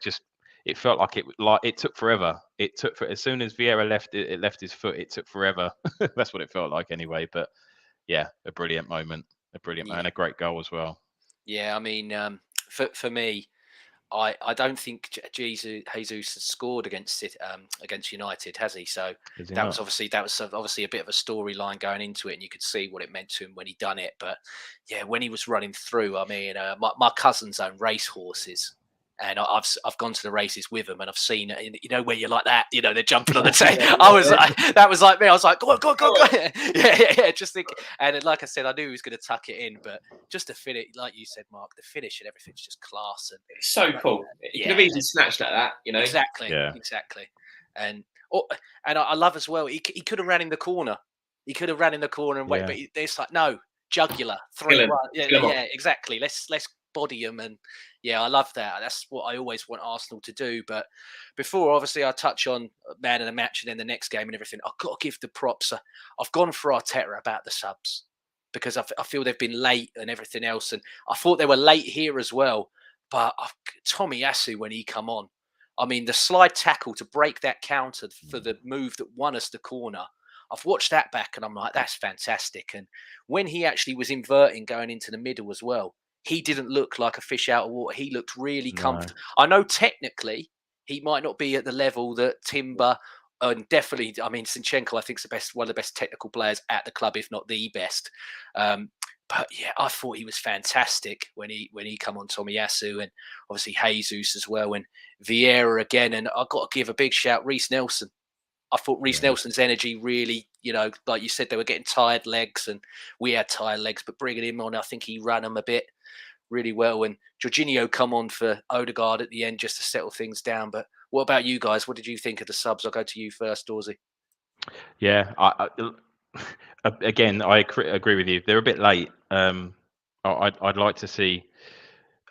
S2: it felt like it took forever. As soon as Vieira left his foot, it took forever. That's what it felt like anyway. But yeah, a brilliant moment, and a great goal as well.
S1: Yeah, I mean, for me, I don't think Jesus has scored against United, has he? So that was obviously a bit of a storyline going into it, and you could see what it meant to him when he done it. But yeah, when he was running through, I mean, my cousins own race horses, and I've gone to the races with them, and I've seen, you know, where you're like that, you know, they're jumping on the tape. That was like me. I was like, go on. Yeah. Just think, and like I said, I knew he was going to tuck it in, but just to finish, like you said, Mark, the finish and everything's just class, and
S3: it's so cool. You could have easily snatched at that, you know.
S1: Exactly. And I love as well. He could have ran in the corner. He could have ran in the corner and wait, but it's like, no, jugular 3-1. Yeah, exactly. Let's body them. And yeah, I love that. That's what I always want Arsenal to do. But before, obviously, I touch on man of the match and then the next game and everything, I've got to give the props. I've gone for Arteta about the subs because I feel they've been late and everything else. And I thought they were late here as well. But Tomiyasu, when he come on, I mean, the slide tackle to break that counter for the move that won us the corner, I've watched that back and I'm like, that's fantastic. And when he actually was inverting going into the middle as well, he didn't look like a fish out of water. He looked really comfortable. I know technically he might not be at the level that Timber and definitely, I mean, Zinchenko, I think, is one of the best technical players at the club, if not the best. But yeah, I thought he was fantastic when he come on, Tomiyasu, and obviously Jesus as well, and Vieira again. And I've got to give a big shout, Reiss Nelson. I thought Reiss Nelson's energy really, like you said, they were getting tired legs and we had tired legs, but bringing him on, I think he ran them a bit really well. And Jorginho come on for Odegaard at the end just to settle things down. But what about you guys? What did you think of the subs? I'll go to you first, Dorsey.
S2: Yeah, again, I agree with you. They're a bit late. I'd like to see.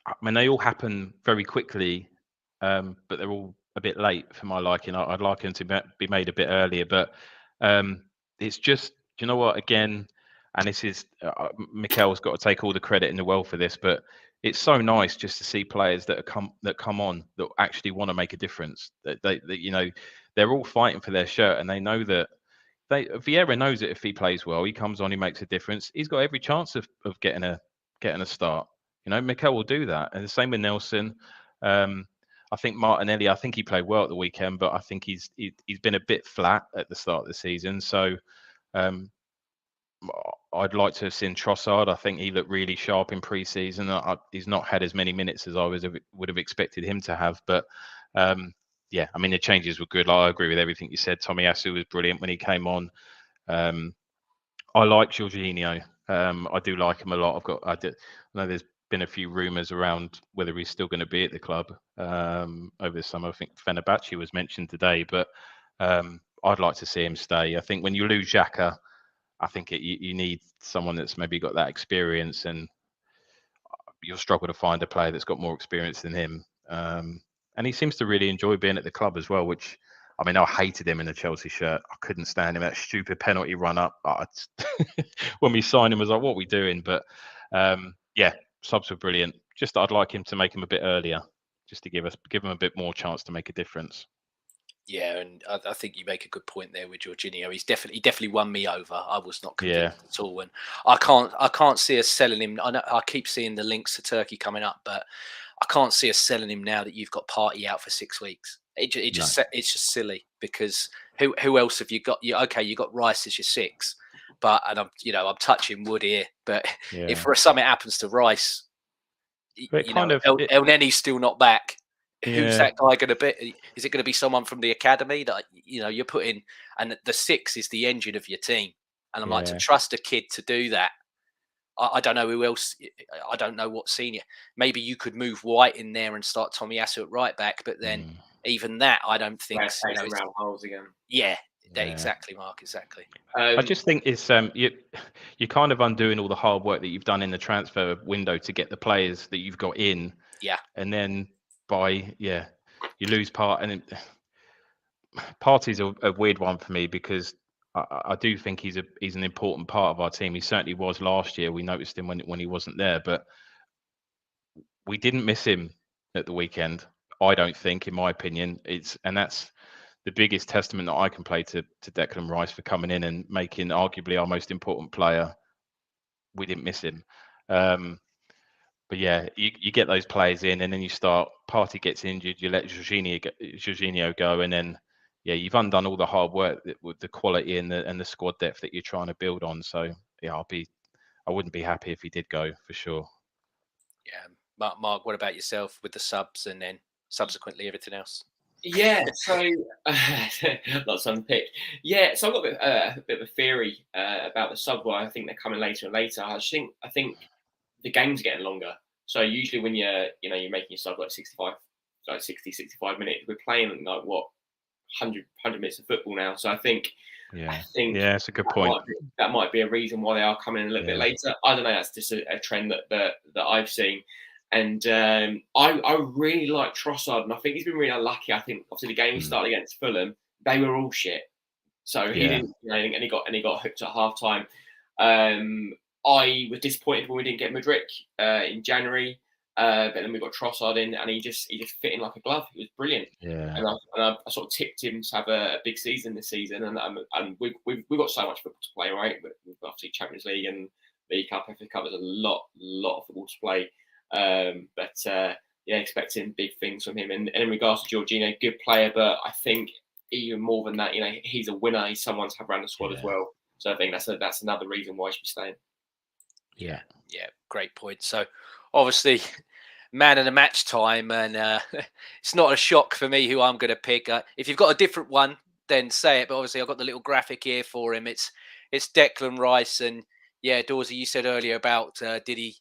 S2: I mean, they all happen very quickly, but they're all a bit late for my liking. I'd like them to be made a bit earlier, but it's just, you know what? Again, and this is Mikel's got to take all the credit in the world for this, but it's so nice just to see players that come on that actually want to make a difference. That they're all fighting for their shirt, and they know that. Vieira knows that if he plays well, he comes on, he makes a difference. He's got every chance of getting a start. Mikel will do that, and the same with Nelson. I think Martinelli. I think he played well at the weekend, but I think he's been a bit flat at the start of the season. So I'd like to have seen Trossard. I think he looked really sharp in pre-season. He's not had as many minutes as I would have expected him to have, but. Yeah, I mean, the changes were good. I agree with everything you said. Tomiyasu was brilliant when he came on. I like Jorginho. I do like him a lot. I know there's been a few rumours around whether he's still going to be at the club over the summer. I think Fenerbahce was mentioned today, but I'd like to see him stay. I think when you lose Xhaka, I think you need someone that's maybe got that experience, and you'll struggle to find a player that's got more experience than him. And he seems to really enjoy being at the club as well, which, I mean, I hated him in a Chelsea shirt. I couldn't stand him. That stupid penalty run up. When we signed him, I was like, what are we doing? But yeah, subs were brilliant. Just I'd like him to make him a bit earlier, just to give him a bit more chance to make a difference.
S1: Yeah, and I think you make a good point there with Jorginho. He definitely won me over. I was not convinced at all, and I can't see us selling him. I keep seeing the links to Turkey coming up, but I can't see us selling him now that you've got Partey out for 6 weeks. It's just silly, because who else have you got? You got Rice as your 6, but I'm touching wood here. But if something happens to Rice, El Nenny's still not back. Who's that guy going to be? Is it going to be someone from the academy that you're putting? And the 6 is the engine of your team. And I'm like, to trust a kid to do that. I don't know who else. I don't know what senior. Maybe you could move White in there and start Tomiyasu at right back, but then even that, I don't think.
S3: Around holes again.
S1: Yeah, exactly, Mark. Exactly.
S2: I just think it's you're kind of undoing all the hard work that you've done in the transfer window to get the players that you've got in.
S1: Yeah.
S2: And then you lose Partey's a weird one for me, because I do think he's an important part of our team. He certainly was last year. We noticed him when he wasn't there, but we didn't miss him at the weekend. I don't think, in my opinion, that's the biggest testament that I can play to Declan Rice for coming in and making arguably our most important player. We didn't miss him. But yeah, you get those players in, and then Partey gets injured, you let Jorginho go, and then you've undone all the hard work with the quality and the squad depth that you're trying to build on. So yeah, I wouldn't be happy if he did go, for sure.
S1: Yeah, Mark, what about yourself with the subs and then subsequently everything else?
S3: Yeah, so lots to unpick. Yeah, so I've got a bit of a theory about the sub. Why I think they're coming later and later. I think the game's getting longer. So usually when you're making your sub like 65 minutes, we're playing like 100 minutes of football now. So I think
S2: it's a good point.
S3: That might be a reason why they are coming in a little bit later. I don't know. That's just a trend that I've seen. And I really like Trossard, and I think he's been really unlucky. I think obviously the game he started against Fulham, they were all shit, so he didn't, and he got hooked at half time. I was disappointed when we didn't get Mudryk in January, but then we got Trossard in, and he just fit in like a glove. He was brilliant.
S2: Yeah.
S3: And I sort of tipped him to have a big season this season, and we've got so much football to play, right? But we've got obviously Champions League and League Cup, FA Cup. There's a lot of football to play. Expecting big things from him. And in regards to Jorginho, good player, but I think even more than that, he's a winner. He's someone to have around the squad as well. So I think that's another reason why he should be staying.
S1: Yeah, great point. So obviously, man of the match time, and it's not a shock for me who I'm going to pick. If you've got a different one, then say it. But obviously, I've got the little graphic here for him. It's Declan Rice, and yeah, Dorsey, you said earlier about did he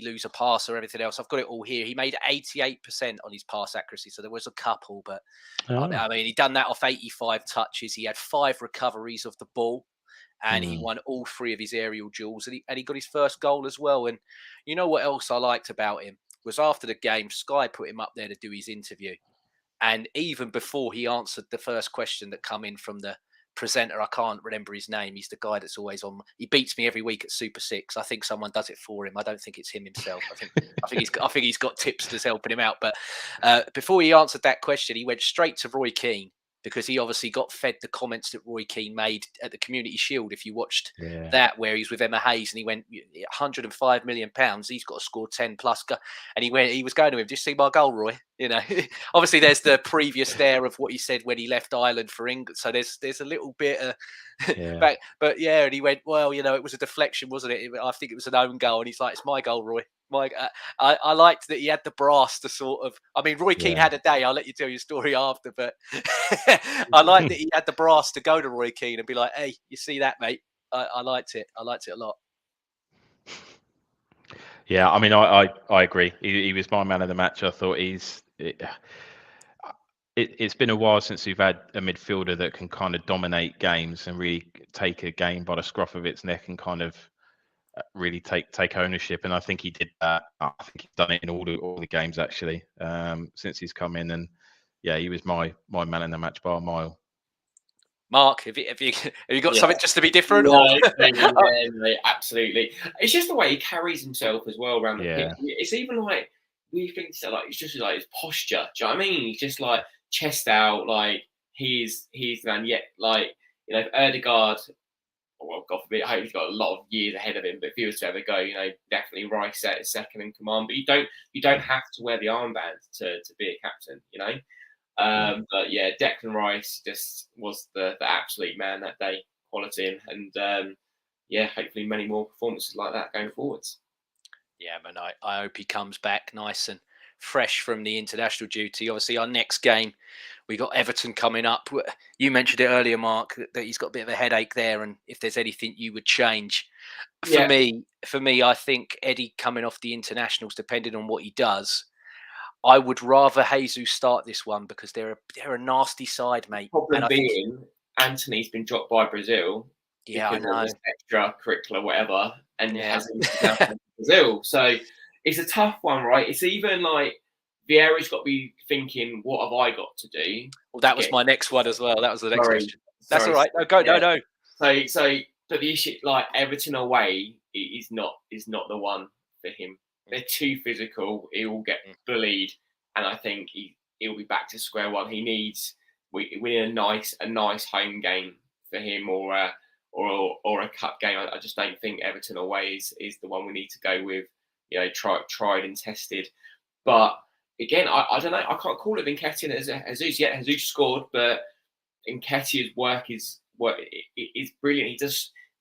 S1: lose a pass or everything else? I've got it all here. He made 88% on his pass accuracy, so there was a couple, but I mean, he done that off 85 touches. He had 5 recoveries of the ball, and he won all 3 of his aerial duels, and he got his first goal as well. And you know what else I liked about him was after the game, Sky put him up there to do his interview, and even before he answered the first question that come in from the presenter, I can't remember his name. He's the guy that's always on. He beats me every week at Super 6. I think someone does it for him. I don't think it's him himself. I think he's got tipsters helping him out. But before he answered that question, he went straight to Roy Keane, because he obviously got fed the comments that Roy Keane made at the Community Shield. If you watched that, where he's with Emma Hayes, and he went, 105 million pounds, he's got to score 10 plus. And he was going to him, "Just see my goal, Roy." Obviously there's the previous there of what he said when he left Ireland for England. So there's a little bit of back, but yeah. And he went, "Well, it was a deflection, wasn't it? I think it was an own goal." And he's like, "It's my goal, Roy." I liked that he had the brass to sort of. I mean, Roy Keane had a day. I'll let you tell your story after, but I liked that he had the brass to go to Roy Keane and be like, "Hey, you see that, mate?" I liked it. I liked it a lot.
S2: Yeah, I mean, I agree. He was my man of the match. I thought it's been a while since we've had a midfielder that can kind of dominate games and really take a game by the scruff of its neck and kind of really take ownership. And I think he did that. I think he's done it in all the games actually since he's come in. And yeah, he was my man in the match by a mile.
S1: Mark, have you got something just to be different?
S3: Yeah, absolutely. It's just the way he carries himself as well around the pitch. It's even like we think so, like it's just like his posture. Do you know what I mean? He's just like chest out, like he's man. Yet, like if Ødegaard, well, God forbid, I hope he's got a lot of years ahead of him. But if he was to ever go, definitely Rice at second in command. But you don't have to wear the armband to be a captain. But yeah, Declan Rice just was the absolute man that day, quality, and hopefully many more performances like that going forwards.
S1: Yeah, man, I hope he comes back nice and fresh from the international duty. Obviously, our next game, we got Everton coming up. You mentioned it earlier, Mark, that he's got a bit of a headache there, and if there's anything you would change. For me, I think Eddie coming off the internationals, depending on what he does, I would rather Jesus start this one because they're a nasty side, mate.
S3: Problem being, Anthony's been dropped by Brazil.
S1: Yeah, I know.
S3: Extracurricular, whatever, and hasn't been Brazil. So it's a tough one, right? It's even like Vieira's got to be thinking, "What have I got to do?"
S1: Well, that was my next one as well. That was the next question. That's all right. No, go.
S3: Yeah.
S1: No.
S3: So, but the issue, like Everton away, is not the one for him. They're too physical. He will get bullied, and I think he'll be back to square one. He needs we need a nice home game for him, or a cup game. I just don't think Everton away is the one we need to go with. Tried and tested. But again, I don't know. I can't call it Nketiah as Jesus yet. Jesus scored, but Nketiah's work is brilliant.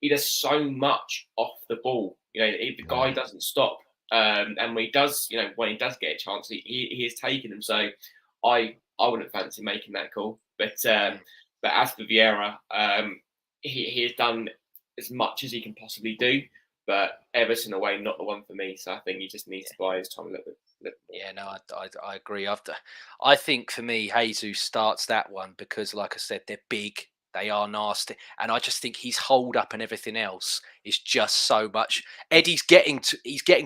S3: He does so much off the ball. The guy doesn't stop. And when he does get a chance, he is taking them. So I wouldn't fancy making that call. But as for Vieira, he has done as much as he can possibly do. But Everton away, not the one for me. So I think he just needs to buy his time a little bit.
S1: Yeah, no, I agree. I think for me, Jesus starts that one because, like I said, they're big. They are nasty, and I just think his hold up and everything else is just so much. Eddie's getting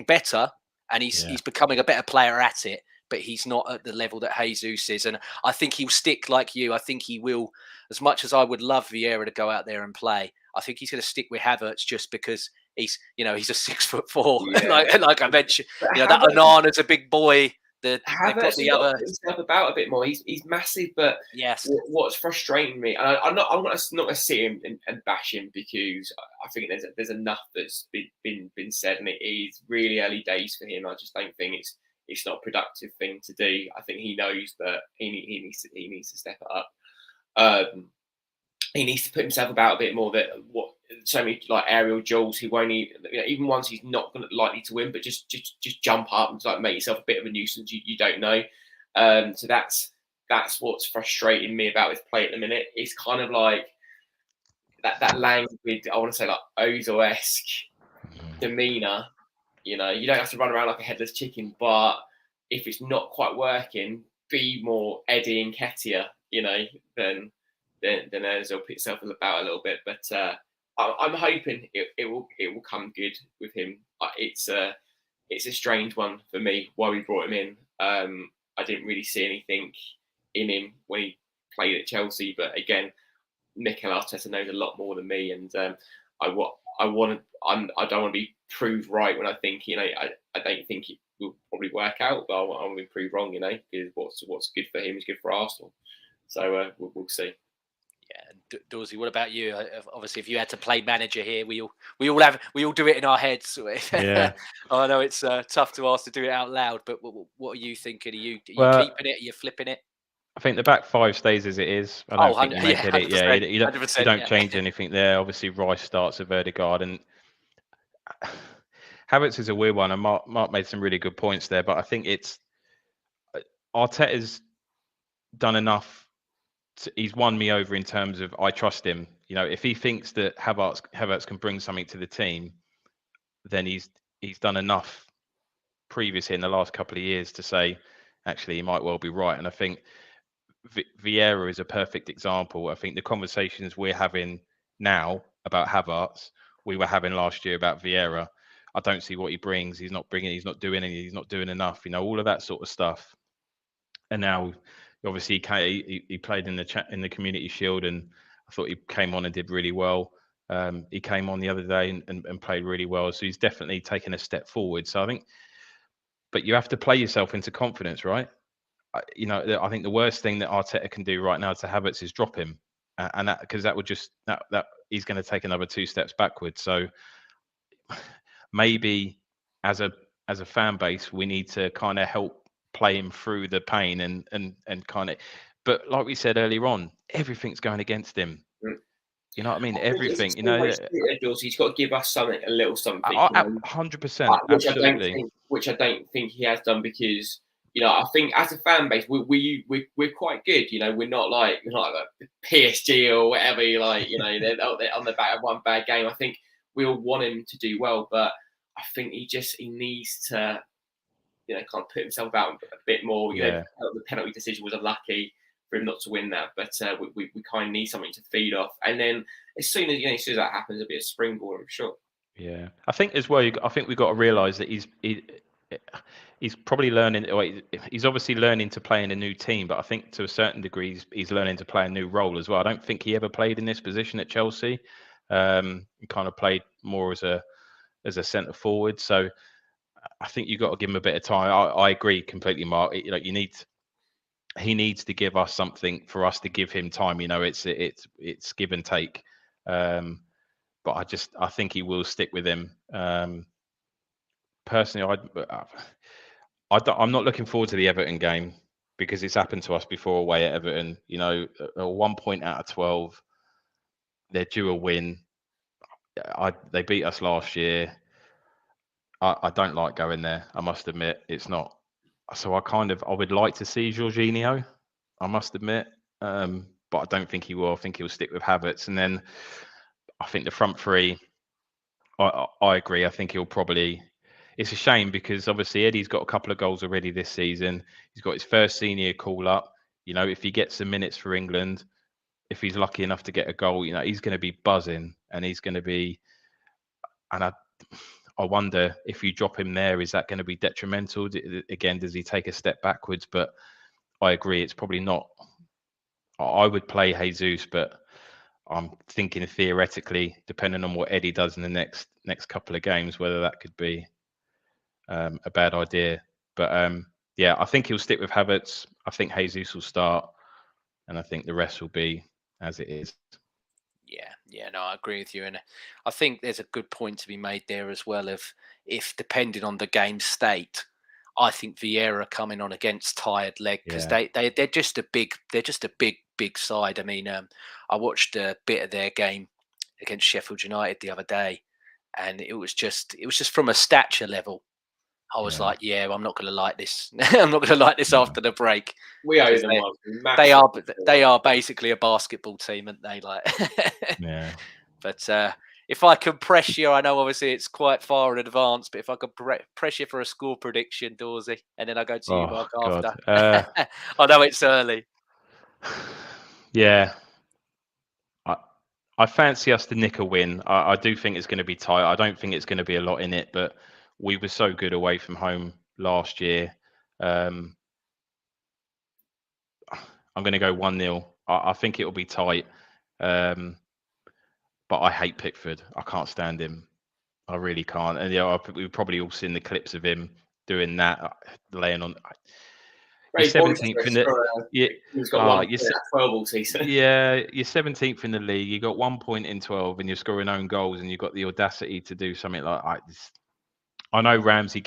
S1: better, and he's becoming a better player at it. But he's not at the level that Jesus is, and I think he'll stick like you. I think he will, as much as I would love Vieira to go out there and play. I think he's going to stick with Havertz just because he's a 6'4", like I mentioned. That Onana's a big boy.
S3: Havertz got himself about a bit more. He's massive, but
S1: yes.
S3: What's frustrating me, and I'm not going to sit him and bash him, because I think there's enough that's been said, and it is really early days for him. I just don't think it's not a productive thing to do. I think he knows that he needs to step it up. He needs to put himself about a bit more. That so many like aerial duels, he won't even once he's not likely to win, but just jump up and like make yourself a bit of a nuisance. You don't know. So that's what's frustrating me about this play at the minute. It's kind of like that language. I want to say like Ozil-esque demeanour. You don't have to run around like a headless chicken, but if it's not quite working, be more Eddie Nketiah, then Ozil put itself about a little bit. But I'm hoping it will come good with him. It's a strange one for me why we brought him in. I didn't really see anything in him when he played at Chelsea, but again, Mikel Arteta knows a lot more than me, and I don't want to be proved right when I think I don't think it will probably work out, but I want to be proved wrong, because what's good for him is good for Arsenal. So we'll see.
S1: Yeah, Dorsey, what about you? Obviously, if you had to play manager here, we all do it in our heads.
S2: Yeah.
S1: I know it's tough to ask to do it out loud, but what are you thinking? Are you keeping it? Are you flipping it?
S2: I think the back five stays as it is. I don't think you make it. Yeah, you don't change anything there. Obviously, Rice starts at Verdegaard, and Havertz is a weird one. And Mark made some really good points there, but I think it's Arteta's done enough. He's won me over in terms of I trust him. If he thinks that Havertz can bring something to the team, then he's done enough previously in the last couple of years to say, actually, he might well be right. And I think Vieira is a perfect example. I think the conversations we're having now about Havertz, we were having last year about Vieira. I don't see what he brings. He's not bringing. He's not doing anything. He's not doing enough. All of that sort of stuff. And now, obviously, he played in the Community Shield, and I thought he came on and did really well. He came on the other day and played really well. So he's definitely taken a step forward. So I think, but you have to play yourself into confidence, right? I think the worst thing that Arteta can do right now to Havertz is drop him, and that because that would just that he's going to take another 2 steps backwards. So maybe as a fan base, we need to kind of help play him through the pain and kind of. But like we said earlier on, everything's going against him. You know what I mean? Everything.
S3: He's got to give us something, a little something.
S2: 100%. Absolutely.
S3: Which I don't think he has done, because I think as a fan base, we're quite good. We're not like PSG or whatever. They're on the back of one bad game. I think we all want him to do well, but I think he needs to kind of put himself out a bit more. The penalty decision was unlucky for him not to win that, but we kind of need something to feed off. And then as soon as that happens, a bit of springboard, I'm sure.
S2: Yeah, I think as well. I think we've got to realise that he's probably learning. He's obviously learning to play in a new team, but I think to a certain degree he's learning to play a new role as well. I don't think he ever played in this position at Chelsea. He kind of played more as a centre forward. So I think you've got to give him a bit of time. I agree completely, Mark. He needs to give us something for us to give him time. It's give and take. But I think he will stick with him. Personally, I'm not looking forward to the Everton game, because it's happened to us before away at Everton. 1 point out of 12, they're due a win. They beat us last year. I don't like going there. I must admit, it's not. So I would like to see Jorginho, I must admit, but I don't think he will. I think he'll stick with Havertz, and then I think the front three. I agree. I think he'll probably. It's a shame because obviously Eddie's got a couple of goals already this season. He's got his first senior call up. If he gets some minutes for England, if he's lucky enough to get a goal, he's going to be buzzing, and he's going to be. And I wonder if you drop him there, is that going to be detrimental? Again, does he take a step backwards? But I agree, it's probably not. I would play Jesus, but I'm thinking theoretically, depending on what Eddie does in the next couple of games, whether that could be a bad idea. But yeah, I think he'll stick with Havertz. I think Jesus will start, and I think the rest will be as it is.
S1: Yeah, no, I agree with you, and I think there's a good point to be made there as well. If depending on the game state, I think Vieira coming on against tired leg, because they're just a big side. I mean, I watched a bit of their game against Sheffield United the other day, and it was just from a stature level. I was like, I'm not going to like this. I'm not going to like this after the break.
S3: We owe them one.
S1: They are basically a basketball team, aren't they? Like,
S2: yeah.
S1: But if I can press you, I know obviously it's quite far in advance, but if I could press you for a score prediction, Dorsey, and then I go to you, Mark, after. I know it's early.
S2: Yeah. I fancy us to nick a win. I do think it's going to be tight. I don't think it's going to be a lot in it, but we were so good away from home last year. I'm going to go 1-0. I think it'll be tight. But I hate Pickford. I can't stand him. I really can't. And we've probably all seen the clips of him doing that, laying on. You're 17th in the
S3: he's got one 12 all season.
S2: Yeah, you're 17th in the league. You got 1 point in 12, and you're scoring own goals, and you've got the audacity to do something like I know Ramsdale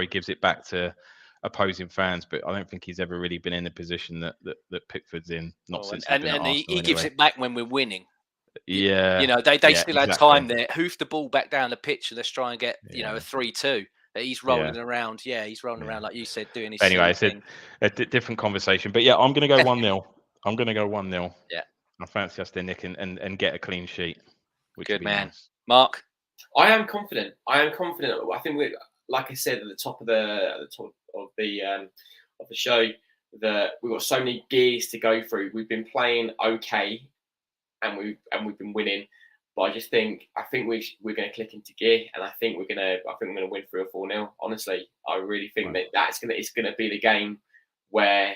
S2: gives it back to opposing fans, but I don't think he's ever really been in the position that Pickford's in.
S1: He gives it back when we're winning.
S2: Yeah,
S1: you know they still had time there. Hoof the ball back down the pitch, and let's try and get a 3-2. He's rolling around. Yeah, he's rolling around like you said, doing his.
S2: Anyway, it's a different conversation. But yeah, I'm going to go 1-0. I'm going to go 1-0.
S1: Yeah,
S2: I fancy us to nick and get a clean sheet.
S1: Good man,
S2: nice.
S1: Mark.
S3: I am confident. I think we're, like I said, at the top of the show, that we've got so many gears to go through. We've been playing okay, and we've been winning. But I think we're going to click into gear, and I think we're going to win 3 or 4-0. Honestly, I really think it's going to be the game where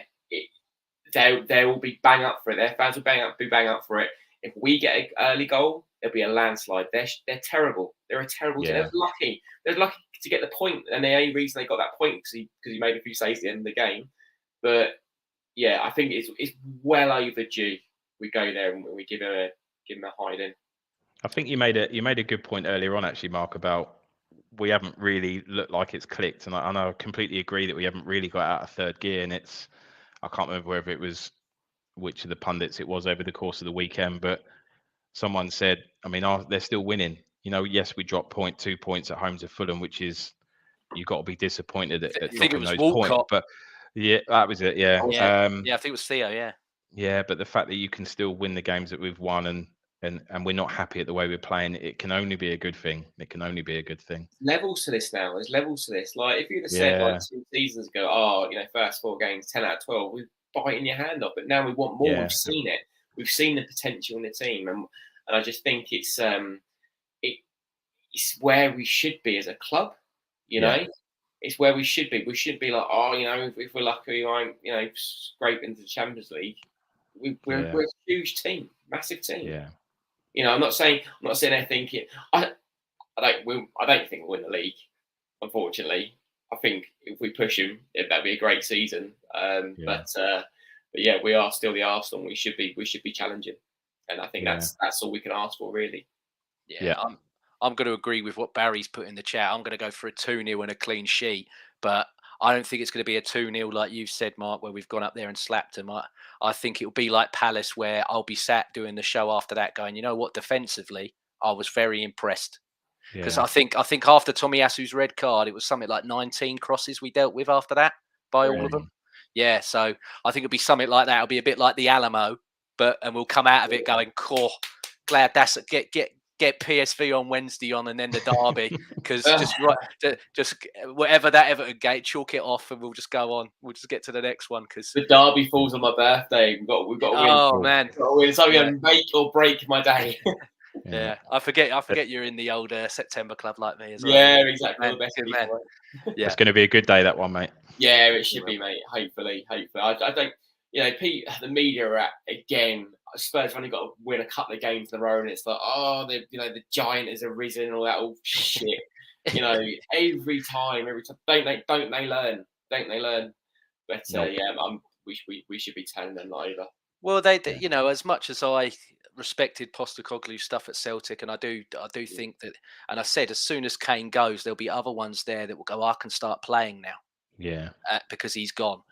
S3: they will be bang up for it. Their fans will be bang up for it. If we get an early goal, it'll be a landslide. They're terrible. They're a terrible team. They're lucky. They're lucky to get the point, and the only reason they got that point because he made a few saves at the end of the game. But yeah, I think it's well overdue. We go there and we give him a hiding.
S2: I think you made a good point earlier on, actually, Mark, about we haven't really looked like it's clicked, and I completely agree that we haven't really got out of third gear. And I can't remember whether it was which of the pundits it was over the course of the weekend, but someone said, I mean, they're still winning. You know, yes, we dropped 2 points at home to Fulham, which is you've got to be disappointed at dropping those points. But yeah, that was it. Yeah,
S1: I think it was Theo. Yeah.
S2: Yeah, but the fact that you can still win the games that we've won and we're not happy at the way we're playing, it can only be a good thing. It can only be a good thing.
S3: Levels to this now. There's levels to this. Like if you'd have said like 2 seasons ago, first 4 games, 10 out of 12, we're biting your hand off. But now we want more. We've seen it. We've seen the potential in the team, and I just think it's where we should be as a club. You know, it's where we should be. We should be like, if we're lucky, we might, scrape into the Champions League. We're a huge team, massive team.
S2: Yeah.
S3: I'm not saying they're thinking. I don't think we'll win the league. Unfortunately, I think if we push them, that'd be a great season. But yeah, we are still the Arsenal. We should be challenging, and I think that's all we can ask for, really.
S1: Yeah. I'm going to agree with what Barry's put in the chat. I'm going to go for a 2-0 and a clean sheet, but I don't think it's going to be a 2-0 like you said, Mark, where we've gone up there and slapped them. I think it'll be like Palace, where I'll be sat doing the show after that going, you know what, defensively, I was very impressed. Because I think after Tomiyasu's red card, it was something like 19 crosses we dealt with after that by all of them. Yeah, so I think it'll be something like that. It'll be a bit like the Alamo, and we'll come out of it going, glad that's get PSV on Wednesday on, and then the derby, because just whatever that Everton gate, chalk it off, and we'll just go on. We'll just get to the next one because
S3: the derby falls on my birthday. We've got to win.
S1: Oh man,
S3: it's either going to make or break my day.
S1: Yeah, I forget you're in the old September club like me as well.
S3: Yeah, exactly.
S1: Man, good man.
S2: Yeah, it's going to be a good day, that one, mate.
S3: Yeah, it should be, mate. Hopefully. I don't. Pete, the media are again. Spurs have only got to win a couple of games in a row, and it's like, the giant has arisen and all that old shit. Every time. Don't they learn? Don't they learn? But
S2: Nope.
S3: we should be telling them not over.
S1: Well, they as much as I respected Postecoglou's stuff at Celtic, and I do think that, and I said as soon as Kane goes, there'll be other ones there that will go, I can start playing now.
S2: Yeah.
S1: Because he's gone.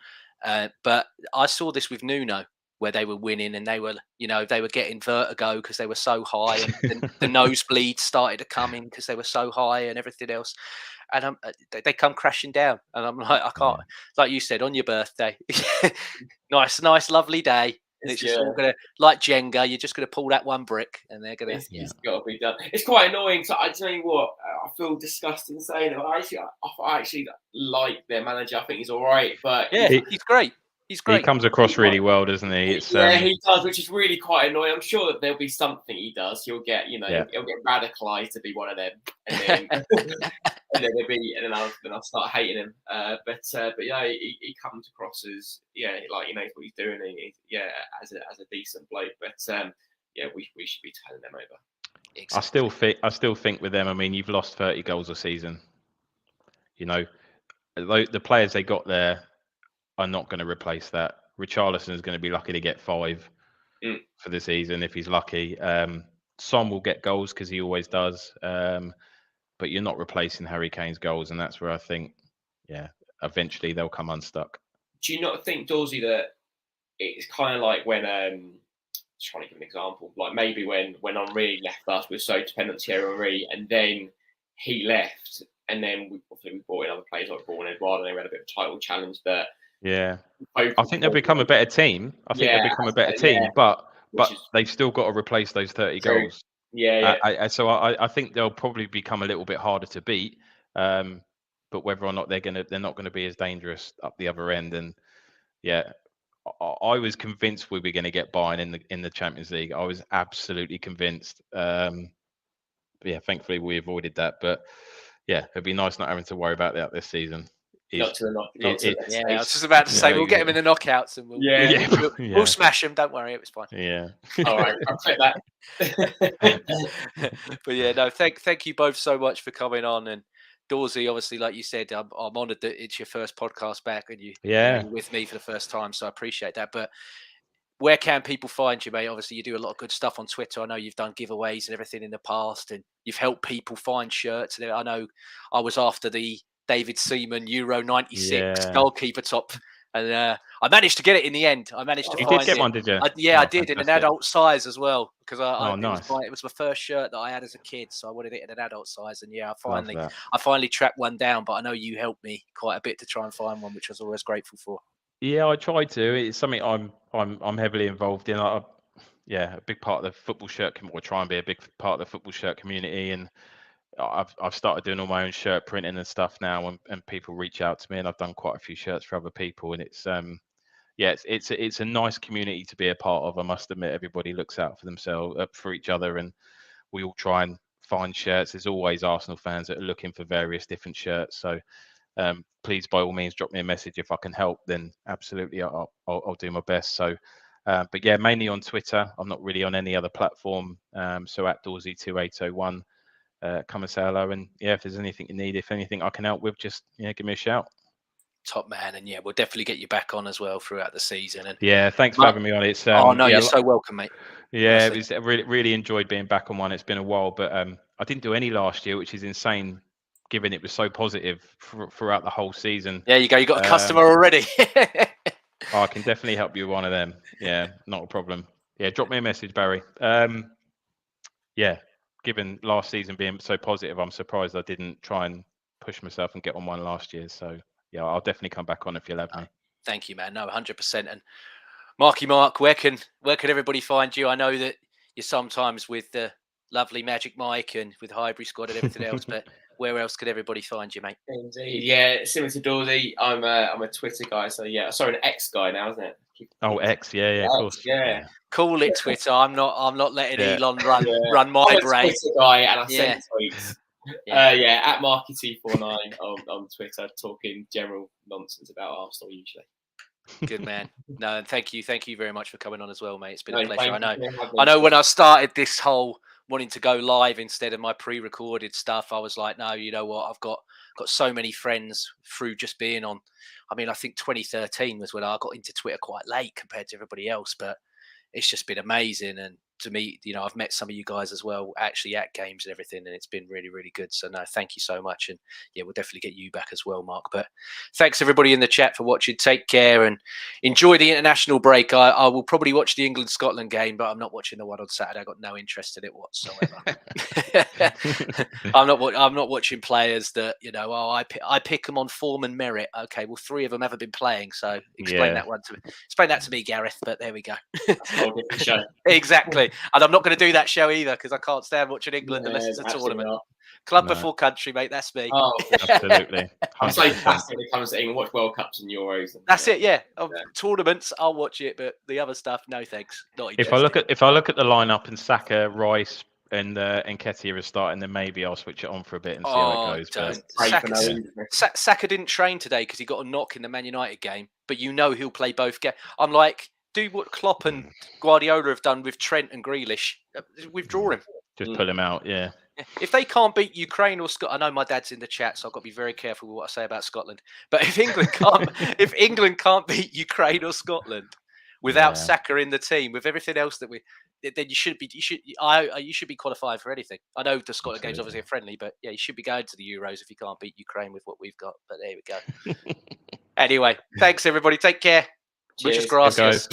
S1: But I saw this with Nuno, where they were winning and they were getting vertigo because they were so high, and the nosebleeds started to come in because they were so high and everything else. And they come crashing down, and I'm like, I can't. Like you said, on your birthday, nice, lovely day. And it's just all gonna, like Jenga, you're just gonna pull that one brick, and they're gonna.
S3: It's got to be done. It's quite annoying. So I tell you what, I feel disgusting saying it. I actually like their manager. I think he's all right, but
S1: he's great. He's great.
S2: He comes across really well, doesn't he?
S3: He does, which is really quite annoying. I'm sure that there'll be something he does. He'll get, he'll get radicalized to be one of them, and then and then I'll start hating him. But he comes across as like he knows what he's doing. As a decent bloke. But we should be telling them over.
S2: Exactly. I still think with them. I mean, you've lost 30 goals a season. The players they got there are not going to replace that. Richarlison is going to be lucky to get 5 for the season if he's lucky. Son will get goals because he always does, but you're not replacing Harry Kane's goals, and that's where I think, eventually they'll come unstuck.
S3: Do you not think, Dorsey, that it's kind of like when just trying to give an example, like maybe when Henry left us, we were so dependent on Thierry Henry, and then he left, and then we brought in other players like Braun Edouard, and they ran a bit of a title challenge that.
S2: Yeah, I think they'll become a better team. But they've still got to replace those 30 goals.
S3: Yeah.
S2: So I think they'll probably become a little bit harder to beat. But whether or not they're not going to be as dangerous up the other end. And I was convinced we were going to get Bayern in the Champions League. I was absolutely convinced. Thankfully we avoided that. But it'd be nice not having to worry about that this season.
S1: I was just about to say we'll get him in the knockouts and we'll smash him. Don't worry, it was fine.
S3: Yeah. All right, I'll take
S1: that. But thank you both so much for coming on. And Dorsey, obviously, like you said, I'm honoured that it's your first podcast back and you're with me for the first time, so I appreciate that. But where can people find you, mate? Obviously, you do a lot of good stuff on Twitter. I know you've done giveaways and everything in the past, and you've helped people find shirts. I know I was after the David Seaman Euro 96 goalkeeper top, and I managed to get it in the end. I managed to find
S2: did get one, did you?
S1: I did, in an adult size as well, because
S2: nice.
S1: it was my first shirt that I had as a kid, so I wanted it in an adult size. And I finally tracked one down, but I know you helped me quite a bit to try and find one, which I was always grateful for.
S2: Yeah, I tried to. It's something I'm heavily involved in. A big part of the football shirt community, or try and be a big part of the football shirt community, and I've started doing all my own shirt printing and stuff now, and people reach out to me, and I've done quite a few shirts for other people, and it's a nice community to be a part of. I must admit, everybody looks out for themselves, for each other, and we all try and find shirts. There's always Arsenal fans that are looking for various different shirts, so please, by all means, drop me a message if I can help. Then absolutely, I'll do my best. So, but mainly on Twitter. I'm not really on any other platform. So at Dorsey2801. Come and say hello, and if there's anything you need, if anything I can help with, just give me a shout.
S1: Top man, and we'll definitely get you back on as well throughout the season. And
S2: thanks for having me on. It's
S1: you're so welcome, mate.
S2: It was really enjoyed being back on one. It's been a while, but I didn't do any last year, which is insane, given it was so positive throughout the whole season.
S1: There you go. You got a customer already.
S2: I can definitely help you with one of them. Not a problem. Drop me a message, Barry. Given last season being so positive, I'm surprised I didn't try and push myself and get on one last year. So, I'll definitely come back on if you'll have me.
S1: Thank you, man. No, 100%. And Marky Mark, where can everybody find you? I know that you're sometimes with the lovely Magic Mike and with Highbury Squad and everything else, but where else could everybody find you, mate?
S3: Indeed. Similar to Dorsey, I'm a Twitter guy. So, sorry, an X guy now, isn't it?
S2: Oh, X, yeah, of course.
S3: Yeah.
S1: Call it Twitter. I'm not letting
S2: Yeah.
S1: Elon run my
S3: I'm a
S1: brain.
S3: Twitter guy, and I
S1: Yeah.
S3: send tweets.
S1: Yeah.
S3: At Marky249 on Twitter, talking general nonsense about Arsenal usually.
S1: Good man. No, and thank you very much for coming on as well, mate. It's been a
S3: No,
S1: pleasure.
S3: thank you for having
S1: I know
S3: me.
S1: when I started this whole wanting to go live instead of my pre-recorded stuff, I was like, no, you know what? I've got so many friends through just being on. I mean, I think 2013 was when I got into Twitter quite late compared to everybody else, but it's just been amazing. And to me, you know, I've met some of you guys as well, actually at games and everything, and it's been really, really good. So no, thank you so much. And yeah, we'll definitely get you back as well, Mark. But thanks everybody in the chat for watching. Take care and enjoy the international break. I will probably watch the England-Scotland game, but I'm not watching the one on Saturday. I've got no interest in it whatsoever. I'm not watching players that, you know, I pick them on form and merit. Okay, well, 3 of them haven't been playing, so explain that to me, Gareth. But there we go.
S3: Show.
S1: Exactly. And I'm not going to do that show either because I can't stand watching England unless it's a tournament.
S3: Not.
S1: Club before country, mate. That's me.
S3: Oh,
S2: absolutely.
S3: I'm so passive when it comes to England. Watch World Cups and Euros. And,
S1: That's it. Yeah. Tournaments, I'll watch it, but the other stuff, no thanks. Not interested.
S2: If I look at the lineup and Saka, Rice, and Nketiah is starting, then maybe I'll switch it on for a bit and see how it goes.
S1: Saka didn't train today because he got a knock in the Man United game, but you know he'll play both games. I'm like, do what Klopp and Guardiola have done with Trent and Grealish. Withdraw him.
S2: Just pull him out, yeah.
S1: If they can't beat Ukraine or Scotland, I know my dad's in the chat, so I've got to be very careful with what I say about Scotland. But if England can't beat Ukraine or Scotland without Saka in the team, with everything else then you should be qualified for anything. I know the Scotland game's obviously a friendly, but yeah, you should be going to the Euros if you can't beat Ukraine with what we've got. But there we go. Anyway, thanks everybody. Take care.
S3: Cheers.
S1: Muchas gracias.